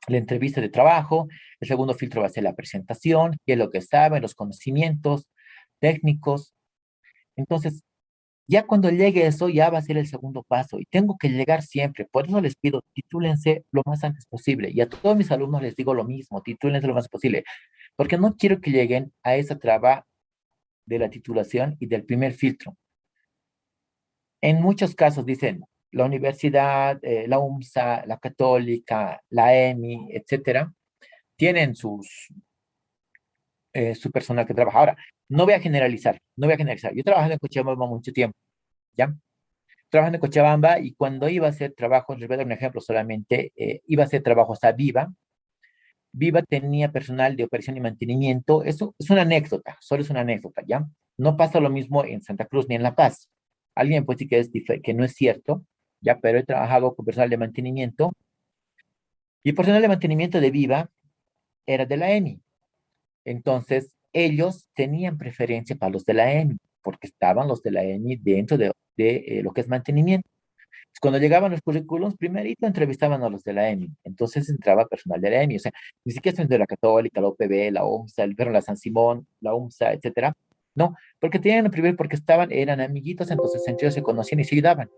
entrevista de trabajo. El segundo filtro va a ser la presentación, qué es lo que saben, los conocimientos técnicos. Entonces, ya cuando llegue eso, ya va a ser el segundo paso y tengo que llegar siempre. Por eso les pido, titúlense lo más antes posible. Y a todos mis alumnos les digo lo mismo, titúlense lo más posible, porque no quiero que lleguen a esa traba de la titulación y del primer filtro. En muchos casos dicen, la universidad, la UMSA, la Católica, la EMI, etcétera, tienen su personal que trabaja. Ahora, no voy a generalizar, no voy a generalizar. Yo he trabajado en Cochabamba mucho tiempo, ¿ya? Trabajando en Cochabamba y cuando iba a hacer trabajo, les voy a dar un ejemplo solamente, iba a hacer trabajos a Viva. Viva tenía personal de operación y mantenimiento. Eso es una anécdota, solo es una anécdota, ¿ya? No pasa lo mismo en Santa Cruz ni en La Paz. Alguien puede decir que no es cierto, ¿ya? Pero he trabajado con personal de mantenimiento Y el personal de mantenimiento de Viva era de la EMI. Entonces, ellos tenían preferencia para los de la EMI, porque estaban los de la EMI dentro de lo que es mantenimiento. Cuando llegaban los currículums, primerito entrevistaban a los de la EMI. Entonces entraba personal de la EMI. O sea, ni siquiera son de la Católica, la UPB, la UMSA, el Verón, la San Simón, la UMSA, etcétera. No, porque tenían el primer, porque eran amiguitos, entonces entre ellos se conocían y se ayudaban.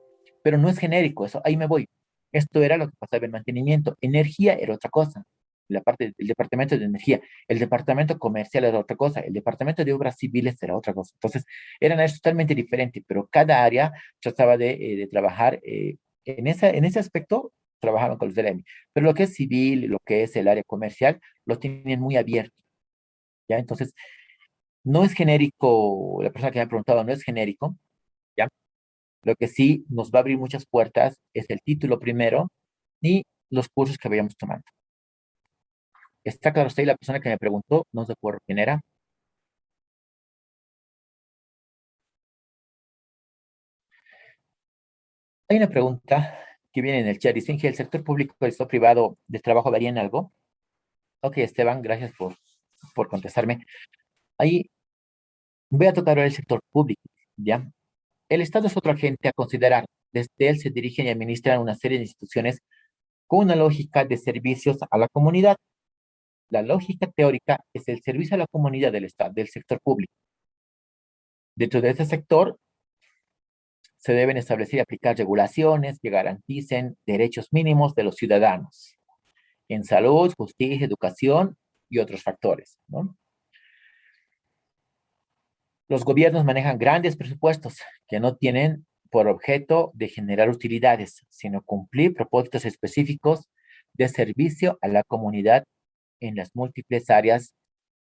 Pero no es genérico, eso, ahí me voy. Esto era lo que pasaba en mantenimiento. Energía era otra cosa. La parte del departamento de energía. El departamento comercial era otra cosa. El departamento de obras civiles era otra cosa. Entonces, eran áreas totalmente diferentes, pero cada área trataba de trabajar en ese aspecto, trabajaban con los del EMI. Pero lo que es civil, lo que es el área comercial, lo tienen muy abierto. ¿Ya? Entonces, no es genérico, la persona que me ha preguntado no es genérico, ¿ya? Lo que sí nos va a abrir muchas puertas es el título primero y los cursos que vayamos tomando. Está claro, usted y la persona que me preguntó, no sé por quién era. Hay una pregunta que viene en el chat. Dicen que el sector público y el sector privado de trabajo varían algo. Ok, Esteban, gracias por contestarme. Ahí voy a tocar ahora el sector público, ¿ya? El Estado es otro agente a considerar. Desde él se dirigen y administran una serie de instituciones con una lógica de servicios a la comunidad. La lógica teórica es el servicio a la comunidad del Estado, del sector público. Dentro de ese sector se deben establecer y aplicar regulaciones que garanticen derechos mínimos de los ciudadanos en salud, justicia, educación y otros factores, ¿no? Los gobiernos manejan grandes presupuestos que no tienen por objeto de generar utilidades, sino cumplir propósitos específicos de servicio a la comunidad en las múltiples áreas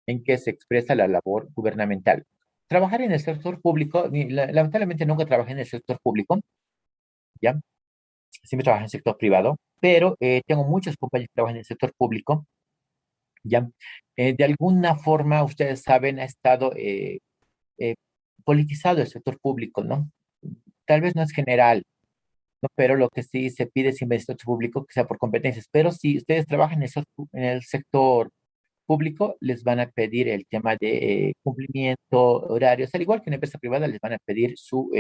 en que se expresa la labor gubernamental. Trabajar en el sector público, lamentablemente nunca trabajé en el sector público, ¿ya? Siempre trabajé en el sector privado, pero tengo muchos compañeros que trabajan en el sector público, ¿ya? De alguna forma, ustedes saben, ha estado eh, politizado el sector público, ¿no? Tal vez no es general, ¿no? Pero lo que sí se pide siempre en el sector público que sea por competencias. Pero si ustedes trabajan en el sector público, les van a pedir el tema de cumplimiento, horarios, al igual que en empresa privada, les van a pedir su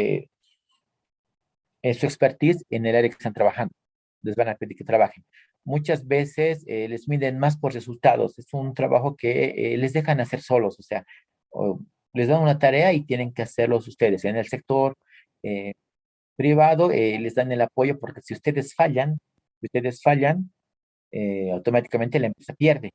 expertise en el área que están trabajando. Les van a pedir que trabajen. Muchas veces les miden más por resultados. Es un trabajo que les dejan hacer solos, o sea, o les dan una tarea y tienen que hacerlos ustedes. En el sector eh, privado les dan el apoyo porque si ustedes fallan, automáticamente la empresa pierde.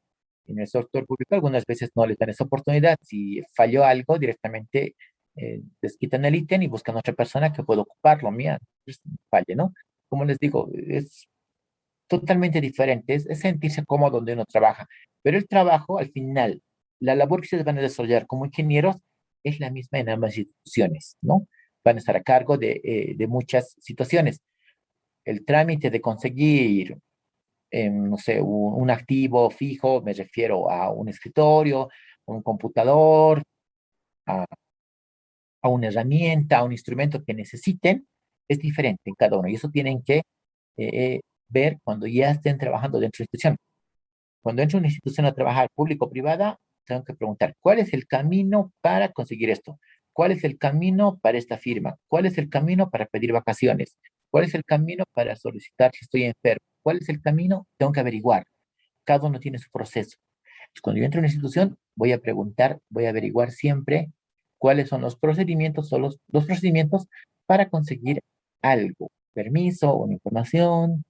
En el sector público algunas veces no les dan esa oportunidad. Si falló algo, directamente les quitan el ítem y buscan otra persona que pueda ocuparlo. Mira, pues, falle, ¿no? Como les digo, es totalmente diferente. Es sentirse cómodo donde uno trabaja. Pero el trabajo, al final, la labor que ustedes van a desarrollar como ingenieros es la misma en ambas instituciones, ¿no? Van a estar a cargo de muchas situaciones. El trámite de conseguir no sé, un activo fijo, me refiero a un escritorio, un computador, a, a una herramienta, a un instrumento que necesiten, es diferente en cada uno. Y eso tienen que ver cuando ya estén trabajando dentro de la institución. Cuando entro a una institución a trabajar público-privada, tengo que preguntar, ¿cuál es el camino para conseguir esto? ¿Cuál es el camino para esta firma? ¿Cuál es el camino para pedir vacaciones? ¿Cuál es el camino para solicitar si estoy enfermo? ¿Cuál es el camino? Tengo que averiguar. Cada uno tiene su proceso. Cuando yo entro a una institución, voy a preguntar, voy a averiguar siempre cuáles son los procedimientos o los procedimientos para conseguir algo, permiso, una información,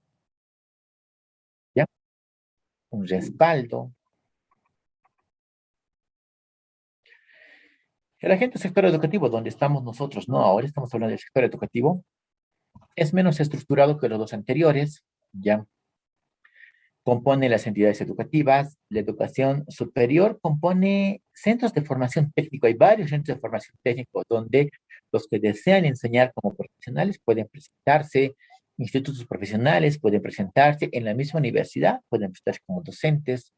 ¿ya? Un respaldo. El agente del sector educativo, donde estamos nosotros, no, ahora estamos hablando del sector educativo, es menos estructurado que los dos anteriores, ¿ya? Compone las entidades educativas, la educación superior compone centros de formación técnico. Hay varios centros de formación técnico donde los que desean enseñar como profesionales pueden presentarse, institutos profesionales pueden presentarse, en la misma universidad pueden presentarse como docentes,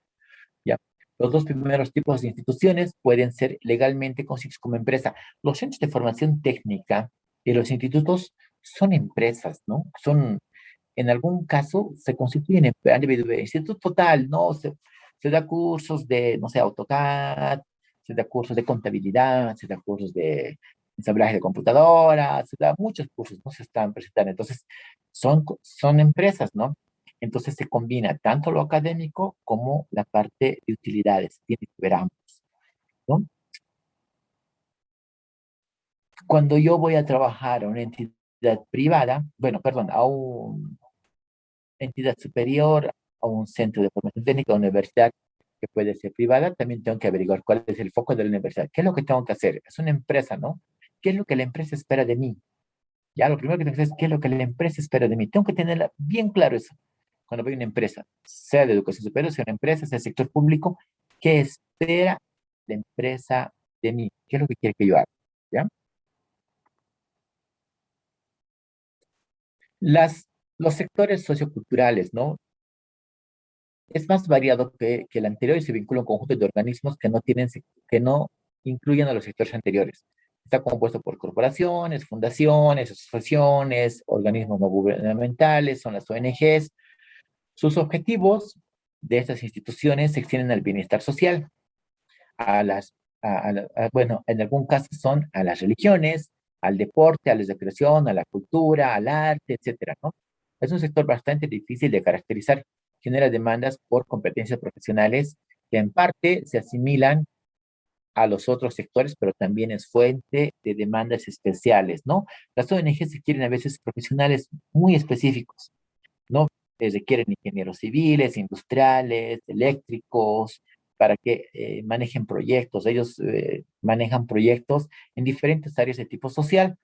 ¿ya? Los dos primeros tipos de instituciones pueden ser legalmente constituidos como empresa. Los centros de formación técnica y los institutos son empresas, ¿no? Son en algún caso se constituyen a nivel de instituto total, ¿no? Se da cursos de, no sé, AutoCAD, se da cursos de contabilidad, se da cursos de ensamblaje de computadora, se da muchos cursos, ¿no? Se están presentando. Entonces, son empresas, ¿no? Entonces se combina tanto lo académico como la parte de utilidades. Tiene que ver ambos, ¿no? Cuando yo voy a trabajar a una entidad privada, bueno, perdón, a una entidad superior, a un centro de formación técnica, a una universidad que puede ser privada, también tengo que averiguar cuál es el foco de la universidad. ¿Qué es lo que tengo que hacer? Es una empresa, ¿no? ¿Qué es lo que la empresa espera de mí? Ya, lo primero que tengo que hacer es qué es lo que la empresa espera de mí. Tengo que tener bien claro eso. Cuando voy a una empresa, sea de educación superior, sea una empresa, sea el sector público, ¿qué espera la empresa de mí? ¿Qué es lo que quiere que yo haga? ¿Ya? Las, los sectores socioculturales, ¿no? Es más variado que el anterior y se vincula a un conjunto de organismos que no tienen, que no incluyen a los sectores anteriores. Está compuesto por corporaciones, fundaciones, asociaciones, organismos no gubernamentales, son las ONGs. Sus objetivos de estas instituciones se extienden al bienestar social, a las, bueno, en algún caso son a las religiones, al deporte, a la recreación, a la cultura, al arte, etcétera, ¿no? Es un sector bastante difícil de caracterizar. Genera demandas por competencias profesionales que en parte se asimilan a los otros sectores, pero también es fuente de demandas especiales, ¿no? Las ONGs quieren a veces profesionales muy específicos, ¿no? Requieren ingenieros civiles, industriales, eléctricos, para que manejen proyectos. Ellos manejan proyectos en diferentes áreas de tipo social.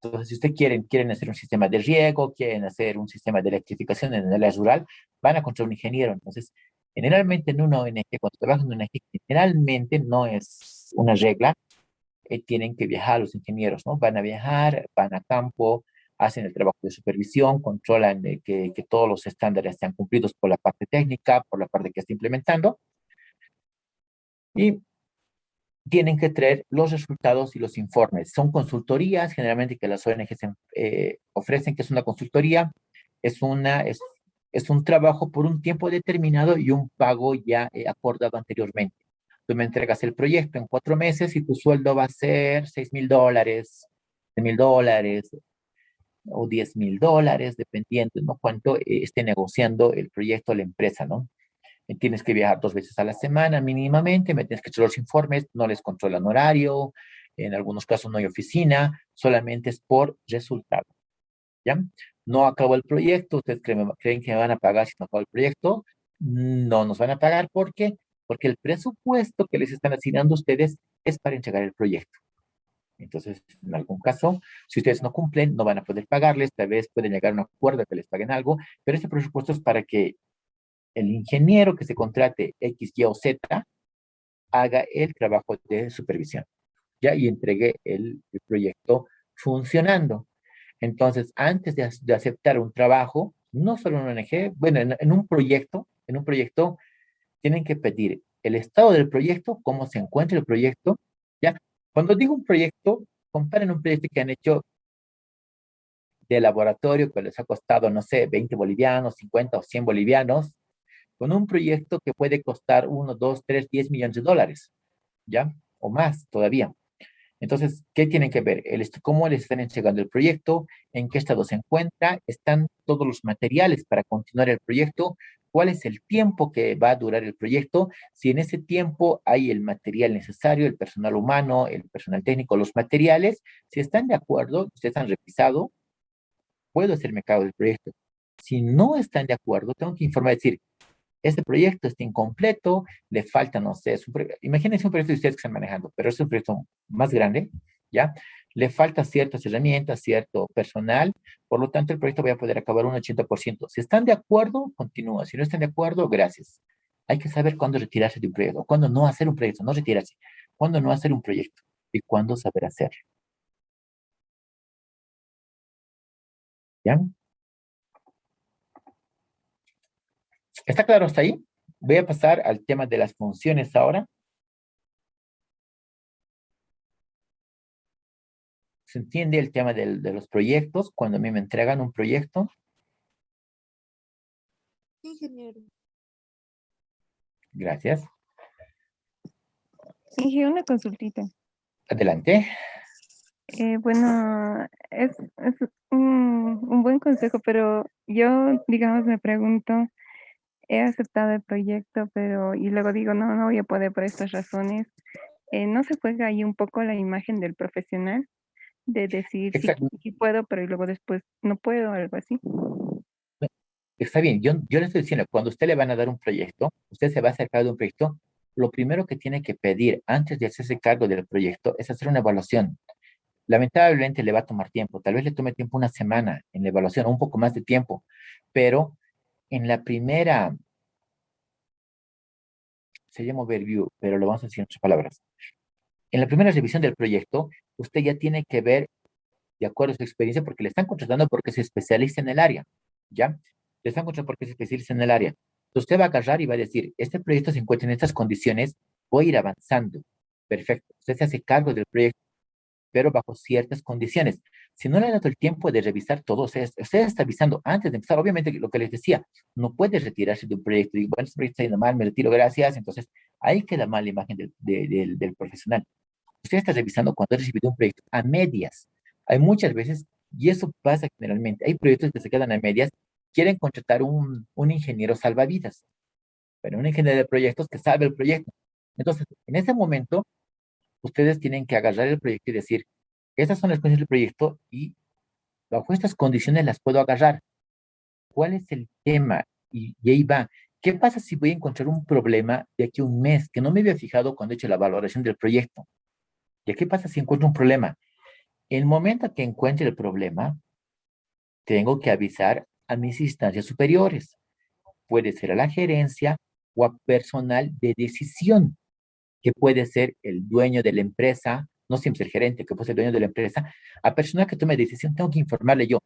Entonces, si ustedes quieren hacer un sistema de riego, quieren hacer un sistema de electrificación en el área rural, van a encontrar un ingeniero. Entonces, generalmente en una ONG, cuando trabajan en una ONG, generalmente no es una regla, tienen que viajar los ingenieros, ¿no? Van a viajar, van a campo, hacen el trabajo de supervisión, controlan que todos los estándares sean cumplidos por la parte técnica, por la parte que está implementando, y tienen que traer los resultados y los informes. Son consultorías, generalmente que las ONGs ofrecen, que es una consultoría, es, una, es, es un trabajo por un tiempo determinado y un pago ya acordado anteriormente. Tú me entregas el proyecto en 4 meses y tu sueldo va a ser $6,000, $10,000 o $10,000, dependiendo, ¿no? Cuánto esté negociando el proyecto la empresa, ¿no? Tienes que viajar 2 veces a la semana mínimamente, me tienes que echar los informes, no les controlan horario, en algunos casos no hay oficina, solamente es por resultado, ¿ya? No acabó el proyecto, ustedes creen que me van a pagar si no acabó el proyecto, no nos van a pagar, ¿por qué? Porque el presupuesto que les están asignando a ustedes es para entregar el proyecto. Entonces, en algún caso, si ustedes no cumplen, no van a poder pagarles, tal vez pueden llegar a un acuerdo que les paguen algo, pero ese presupuesto es para que el ingeniero que se contrate X, Y o Z haga el trabajo de supervisión, ¿ya? Y entregue el proyecto funcionando. Entonces, antes de aceptar un trabajo, no solo en una ONG, bueno, en un proyecto tienen que pedir el estado del proyecto, cómo se encuentra el proyecto, ¿ya? Cuando digo un proyecto, comparen un proyecto que han hecho de laboratorio que les ha costado, no sé, 20 bolivianos, 50 o 100 bolivianos, con un proyecto que puede costar 1, 2, 3, 10 millones de dólares, ¿ya? O más todavía. Entonces, ¿qué tienen que ver? ¿Cómo les están entregando el proyecto? ¿En qué estado se encuentra? ¿Están todos los materiales para continuar el proyecto? ¿Cuál es el tiempo que va a durar el proyecto? Si en ese tiempo hay el material necesario, el personal humano, el personal técnico, los materiales, si están de acuerdo, ustedes han revisado, puedo hacerme cargo del proyecto. Si no están de acuerdo, tengo que informar, decir, este proyecto está incompleto, le falta, no sé, imagínense un proyecto de ustedes que están manejando, pero es un proyecto más grande, ¿ya? Le falta ciertas herramientas, cierto personal, por lo tanto el proyecto va a poder acabar un 80%. Si están de acuerdo, continúa. Si no están de acuerdo, gracias. Hay que saber cuándo retirarse de un proyecto, cuándo no hacer un proyecto, no retirarse, cuándo no hacer un proyecto y cuándo saber hacerlo, ¿ya? ¿Está claro hasta ahí? Voy a pasar al tema de las funciones ahora. ¿Se entiende el tema de los proyectos? Cuando a mí me entregan un proyecto, Ingeniero. Gracias. Inge, una consultita. Adelante. Bueno, es un buen consejo, pero yo, digamos, me pregunto, he aceptado el proyecto, pero, y luego digo, no, no voy a poder por estas razones. ¿No se juega ahí un poco la imagen del profesional? De decir, sí, Exacto. sí puedo, pero y luego después no puedo, algo así. Está bien, yo le estoy diciendo, cuando usted le van a dar un proyecto, usted se va a hacer cargo de un proyecto, lo primero que tiene que pedir antes de hacerse cargo del proyecto es hacer una evaluación. Lamentablemente le va a tomar tiempo, tal vez le tome tiempo una semana en la evaluación, o un poco más de tiempo, pero en la primera, se llama overview, pero lo vamos a decir en otras palabras. En la primera revisión del proyecto, usted ya tiene que ver, de acuerdo a su experiencia, porque le están contratando porque es especialista en el área, ¿ya? Le están contratando porque es especialista en el área. Entonces usted va a agarrar y va a decir, este proyecto se encuentra en estas condiciones, voy a ir avanzando. Perfecto. Usted se hace cargo del proyecto, pero bajo ciertas condiciones. Si no le ha dado el tiempo de revisar todo, usted está avisando antes de empezar. Obviamente, lo que les decía, no puede retirarse de un proyecto. Digo, bueno, este proyecto está yendo mal, me retiro, gracias. Entonces, ahí queda mal la imagen del profesional. Usted está revisando cuando ha recibido un proyecto a medias. Hay muchas veces, y eso pasa generalmente, hay proyectos que se quedan a medias, quieren contratar un ingeniero salvavidas, pero un ingeniero de proyectos que sabe el proyecto. Entonces, en ese momento, ustedes tienen que agarrar el proyecto y decir, estas son las condiciones del proyecto y bajo estas condiciones las puedo agarrar. ¿Cuál es el tema? Y ahí va. ¿Qué pasa si voy a encontrar un problema de aquí a un mes que no me había fijado cuando he hecho la valoración del proyecto? ¿Y qué pasa si encuentro un problema? El momento que encuentre el problema, tengo que avisar a mis instancias superiores. Puede ser a la gerencia o a personal de decisión, que puede ser el dueño de la empresa, no siempre el gerente, que puede ser el dueño de la empresa. A personal que tome decisión, tengo que informarle yo,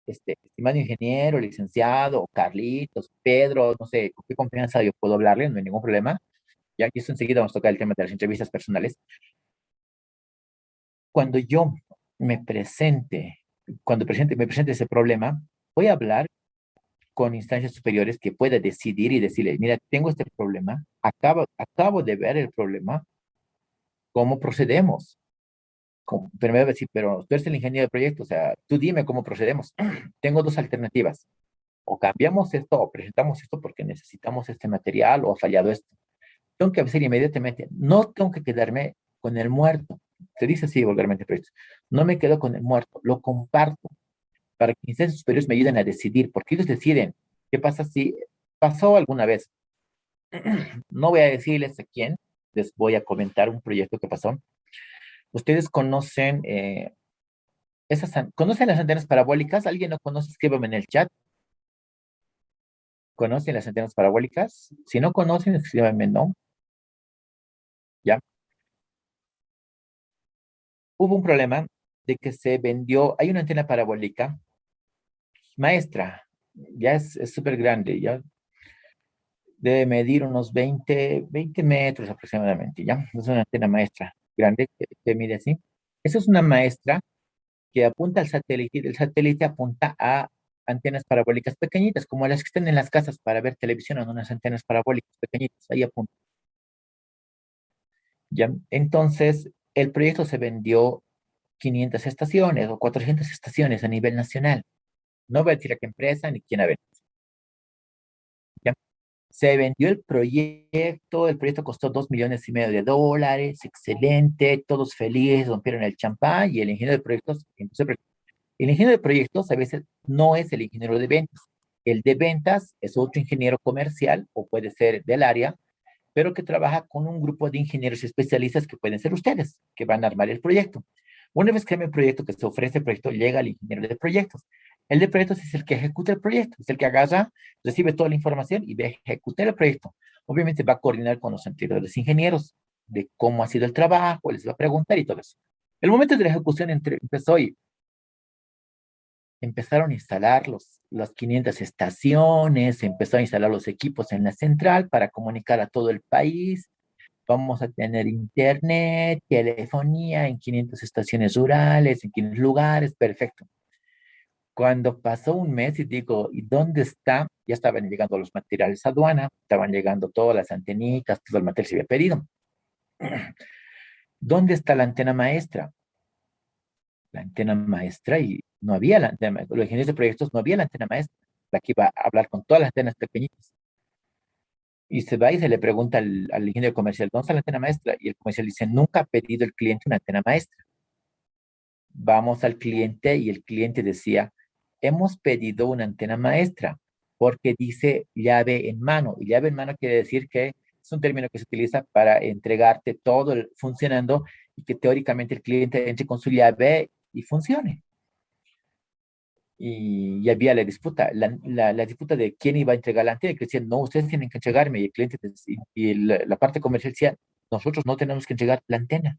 estimado ingeniero, licenciado, Carlitos, Pedro, no sé, con qué confianza yo puedo hablarle, no hay ningún problema. Ya que eso enseguida vamos a tocar el tema de las entrevistas personales. Cuando yo me presente, me presente ese problema, voy a hablar con instancias superiores que pueda decidir y decirle, mira, tengo este problema, acabo de ver el problema, ¿cómo procedemos? Pero me va a decir, pero tú eres el ingeniero de proyecto, o sea, tú dime cómo procedemos. Tengo dos alternativas. O cambiamos esto o presentamos esto porque necesitamos este material o ha fallado esto. Tengo que avisar inmediatamente. No tengo que quedarme con el muerto. Se dice así vulgarmente, pero no me quedo con el muerto, lo comparto para que instancias superiores me ayuden a decidir, porque ellos deciden qué pasa si pasó alguna vez. No voy a decirles a quién, les voy a comentar un proyecto que pasó. Ustedes conocen, ¿conocen las antenas parabólicas? ¿Alguien no conoce? Escríbame en el chat. ¿Conocen las antenas parabólicas? Si no conocen, escríbanme no. ¿Ya? Hubo un problema de que se vendió, hay una antena parabólica maestra, ya es súper grande, ya debe medir unos 20 metros aproximadamente, ¿ya? Es una antena maestra grande que mide así. Esa es una maestra que apunta al satélite y del satélite apunta a antenas parabólicas pequeñitas, como las que están en las casas para ver televisión, en unas antenas parabólicas pequeñitas, ahí apunta. ¿Ya? Entonces, el proyecto se vendió 500 estaciones o 400 estaciones a nivel nacional. No voy a decir a qué empresa ni quién ha vendido. ¿Ya? Se vendió el proyecto costó 2,5 millones de dólares, excelente, todos felices, rompieron el champán y el ingeniero de proyectos empezó el proyecto. El ingeniero de proyectos a veces no es el ingeniero de ventas. El de ventas es otro ingeniero comercial o puede ser del área, pero que trabaja con un grupo de ingenieros especialistas que pueden ser ustedes, que van a armar el proyecto. Una vez que hay un proyecto, que se ofrece el proyecto, llega el ingeniero de proyectos. El de proyectos es el que ejecuta el proyecto, es el que agarra, recibe toda la información y va a ejecutar el proyecto. Obviamente va a coordinar con los anteriores ingenieros de cómo ha sido el trabajo, les va a preguntar y todo eso. El momento de la ejecución empezó y empezaron a instalar las 500 estaciones, empezó a instalar los equipos en la central para comunicar a todo el país. Vamos a tener internet, telefonía en 500 estaciones rurales, en 500 lugares, perfecto. Cuando pasó un mes y digo, ¿y dónde está Ya estaban llegando los materiales a aduana, estaban llegando todas las antenitas, todo el material se había pedido. ¿Dónde está la antena maestra? La antena maestra y no había la antena maestra. Los ingenieros de proyectos no había la antena maestra, la que iba a hablar con todas las antenas pequeñitas. Y se va y se le pregunta al ingeniero comercial, ¿dónde está la antena maestra? Y el comercial dice, nunca ha pedido el cliente una antena maestra. Vamos al cliente y el cliente decía, hemos pedido una antena maestra porque dice llave en mano. Y llave en mano quiere decir que es un término que se utiliza para entregarte todo funcionando y que teóricamente el cliente entre con su llave y funcione. Y había la disputa, la disputa de quién iba a entregar la antena, y que decían, no, ustedes tienen que entregarme, y el cliente y la parte comercial decía, nosotros no tenemos que entregar la antena,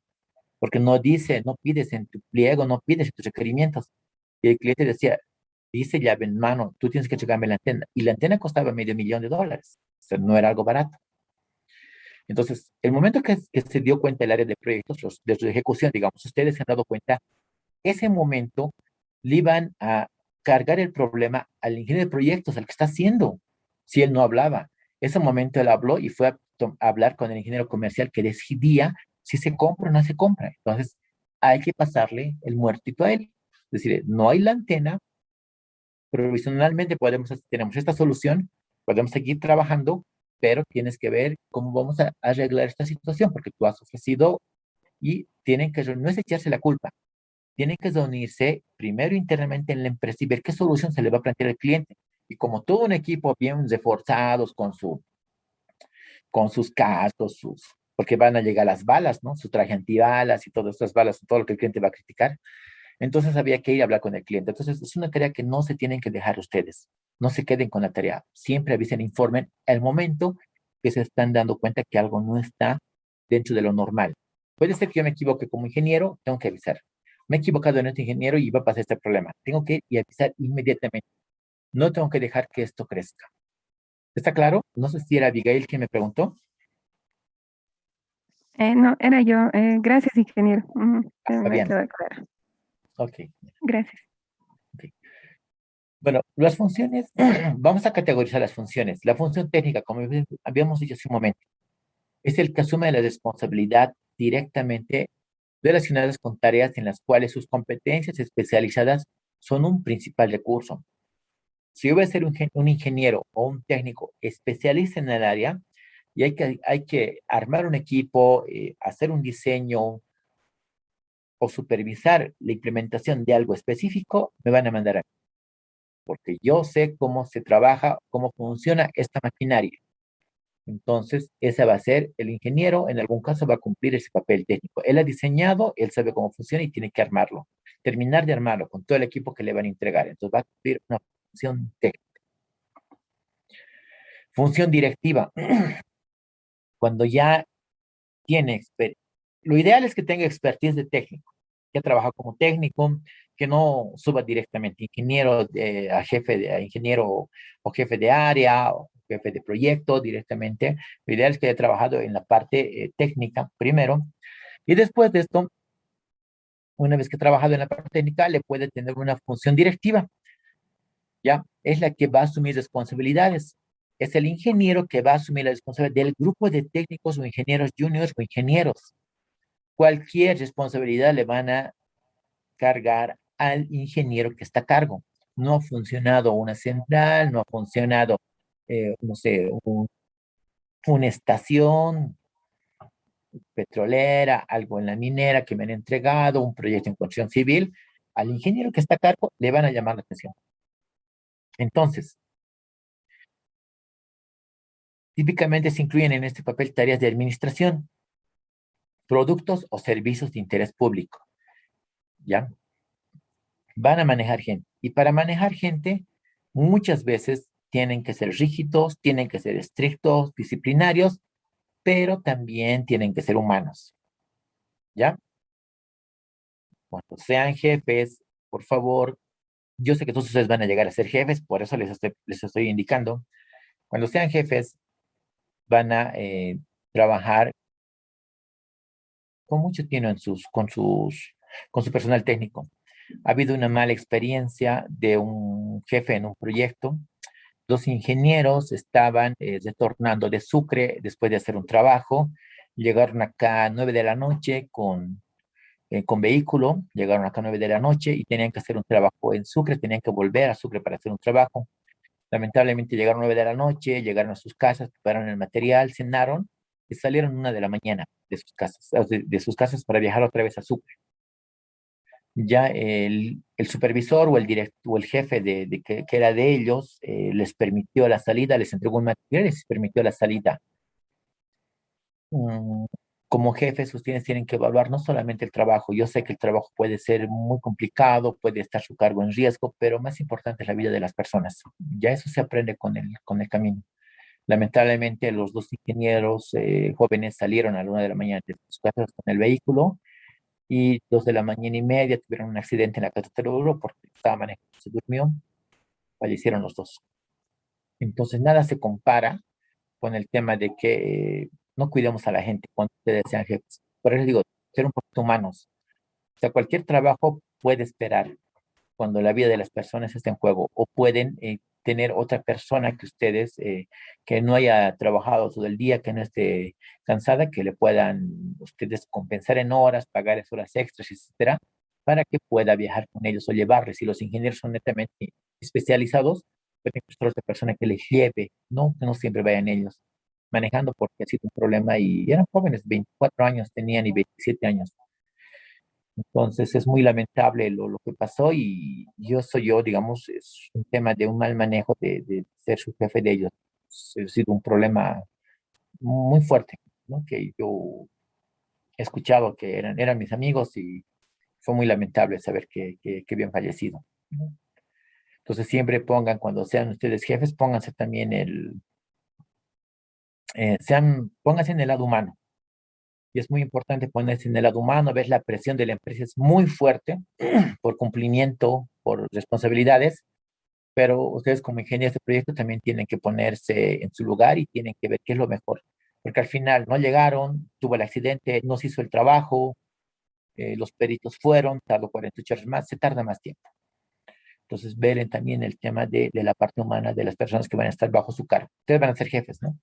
porque no dice, no pides en tu pliego, no pides en tus requerimientos. Y el cliente decía, dice llave en mano, tú tienes que entregarme la antena. Y la antena costaba $500,000, o sea, no era algo barato. Entonces, el momento que se dio cuenta el área de proyectos, de su ejecución, digamos, ustedes se han dado cuenta, ese momento le iban a cargar el problema al ingeniero de proyectos, al que está haciendo, si él no hablaba. Ese momento él habló y fue a hablar con el ingeniero comercial que decidía si se compra o no se compra. Entonces, hay que pasarle el muertito a él. Es decir, no hay la antena, provisionalmente tenemos esta solución, podemos seguir trabajando, pero tienes que ver cómo vamos a arreglar esta situación, porque tú has ofrecido y tienen que, no es echarse la culpa, tienen que reunirse primero internamente en la empresa y ver qué solución se le va a plantear al cliente. Y como todo un equipo bien reforzados con sus cascos, porque van a llegar las balas, ¿no? Su traje antibalas y todas estas balas, todo lo que el cliente va a criticar. Entonces había que ir a hablar con el cliente. Entonces es una tarea que no se tienen que dejar ustedes. No se queden con la tarea. Siempre avisen, informen al momento que se están dando cuenta que algo no está dentro de lo normal. Puede ser que yo me equivoque como ingeniero, tengo que avisar. Me he equivocado en este ingeniero y va a pasar este problema. Tengo que ir y avisar inmediatamente. No tengo que dejar que esto crezca. ¿Está claro? No sé si era Abigail quien me preguntó. No, era yo. Gracias, ingeniero. Está Me bien. quedó claro. Ok. Gracias. Ok. Bueno, las funciones, vamos a categorizar las funciones. La función técnica, como habíamos dicho hace un momento, es el que asume la responsabilidad directamente relacionadas con tareas en las cuales sus competencias especializadas son un principal recurso. Si yo voy a ser un ingeniero o un técnico especialista en el área, y hay que armar un equipo, hacer un diseño o supervisar la implementación de algo específico, me van a mandar a mí, porque yo sé cómo se trabaja, cómo funciona esta maquinaria. Entonces, ese va a ser el ingeniero, en algún caso va a cumplir ese papel técnico. Él ha diseñado, él sabe cómo funciona y tiene que armarlo. Terminar de armarlo con todo el equipo que le van a entregar. Entonces, va a cumplir una función técnica. Función directiva. Cuando ya tiene experiencia. Lo ideal es que tenga expertise de técnico, que ha trabajado como técnico, que no suba directamente ingeniero a jefe a ingeniero o jefe de área o jefe de proyecto directamente. Lo ideal es que haya trabajado en la parte técnica primero y después de esto, una vez que ha trabajado en la parte técnica, le puede tener una función directiva, ¿ya? Es la que va a asumir responsabilidades. Es el ingeniero que va a asumir la responsabilidad del grupo de técnicos o ingenieros juniors o ingenieros. Cualquier responsabilidad le van a cargar al ingeniero que está a cargo. No ha funcionado una central, no ha funcionado, no sé, una estación petrolera, algo en la minera que me han entregado, un proyecto en construcción civil. Al ingeniero que está a cargo le van a llamar la atención. Entonces, típicamente se incluyen en este papel tareas de administración, productos o servicios de interés público. ¿Ya? Van a manejar gente. Y para manejar gente, muchas veces tienen que ser rígidos, tienen que ser estrictos, disciplinarios, pero también tienen que ser humanos. ¿Ya? Cuando sean jefes, por favor, yo sé que todos ustedes van a llegar a ser jefes, por eso les estoy indicando. Cuando sean jefes, van a trabajar con mucho tino con su personal técnico. Ha habido una mala experiencia de un jefe en un proyecto Dos ingenieros estaban retornando de Sucre después de hacer un trabajo. Llegaron acá a 9 de la noche con vehículo, llegaron acá a 9 de la noche y tenían que hacer un trabajo en Sucre, tenían que volver a Sucre para hacer un trabajo. Lamentablemente llegaron 9 de la noche, llegaron a sus casas, prepararon el material, cenaron y salieron 1 de la mañana de sus casas, de sus casas para viajar otra vez a Sucre. Ya el supervisor o el director o el jefe que era de ellos les permitió la salida, les entregó un material y les permitió la salida. Mm, Como jefes, ustedes tienen que evaluar no solamente el trabajo. Yo sé que el trabajo puede ser muy complicado, puede estar su cargo en riesgo, pero más importante es la vida de las personas. Ya eso se aprende con el camino. Lamentablemente, los dos ingenieros jóvenes salieron a la 1 de la mañana de sus casas con el vehículo y 2 de la mañana y media tuvieron un accidente en la carretera de Oro porque estaba manejando, se durmió, fallecieron los dos. Entonces, nada se compara con el tema de que no cuidemos a la gente cuando ustedes sean jefes. Por eso digo, ser un poquito humanos. O sea, cualquier trabajo puede esperar cuando la vida de las personas está en juego o pueden tener otra persona que ustedes, que no haya trabajado todo el día, que no esté cansada, que le puedan ustedes compensar en horas, pagar esas horas extras, etcétera, para que pueda viajar con ellos o llevarles. Si los ingenieros son netamente especializados, pueden buscar otra persona que les lleve, no que no siempre vayan ellos manejando porque ha sido un problema y eran jóvenes, 24 años tenían y 27 años. Entonces es muy lamentable lo que pasó y yo, digamos, es un tema de un mal manejo de ser su jefe de ellos. Ha sido un problema muy fuerte, ¿no? Que yo he escuchado que eran mis amigos y fue muy lamentable saber que habían fallecido, ¿no? Entonces siempre pongan, cuando sean ustedes jefes, pónganse también pónganse en el lado humano. Y es muy importante ponerse en el lado humano, ver la presión de la empresa es muy fuerte por cumplimiento, por responsabilidades, pero ustedes como ingenieros de proyecto también tienen que ponerse en su lugar y tienen que ver qué es lo mejor, porque al final no llegaron, tuvo el accidente, no se hizo el trabajo, los peritos fueron, tardó 48 horas más, se tarda más tiempo. Entonces, velen también el tema de la parte humana de las personas que van a estar bajo su cargo. Ustedes van a ser jefes, ¿no?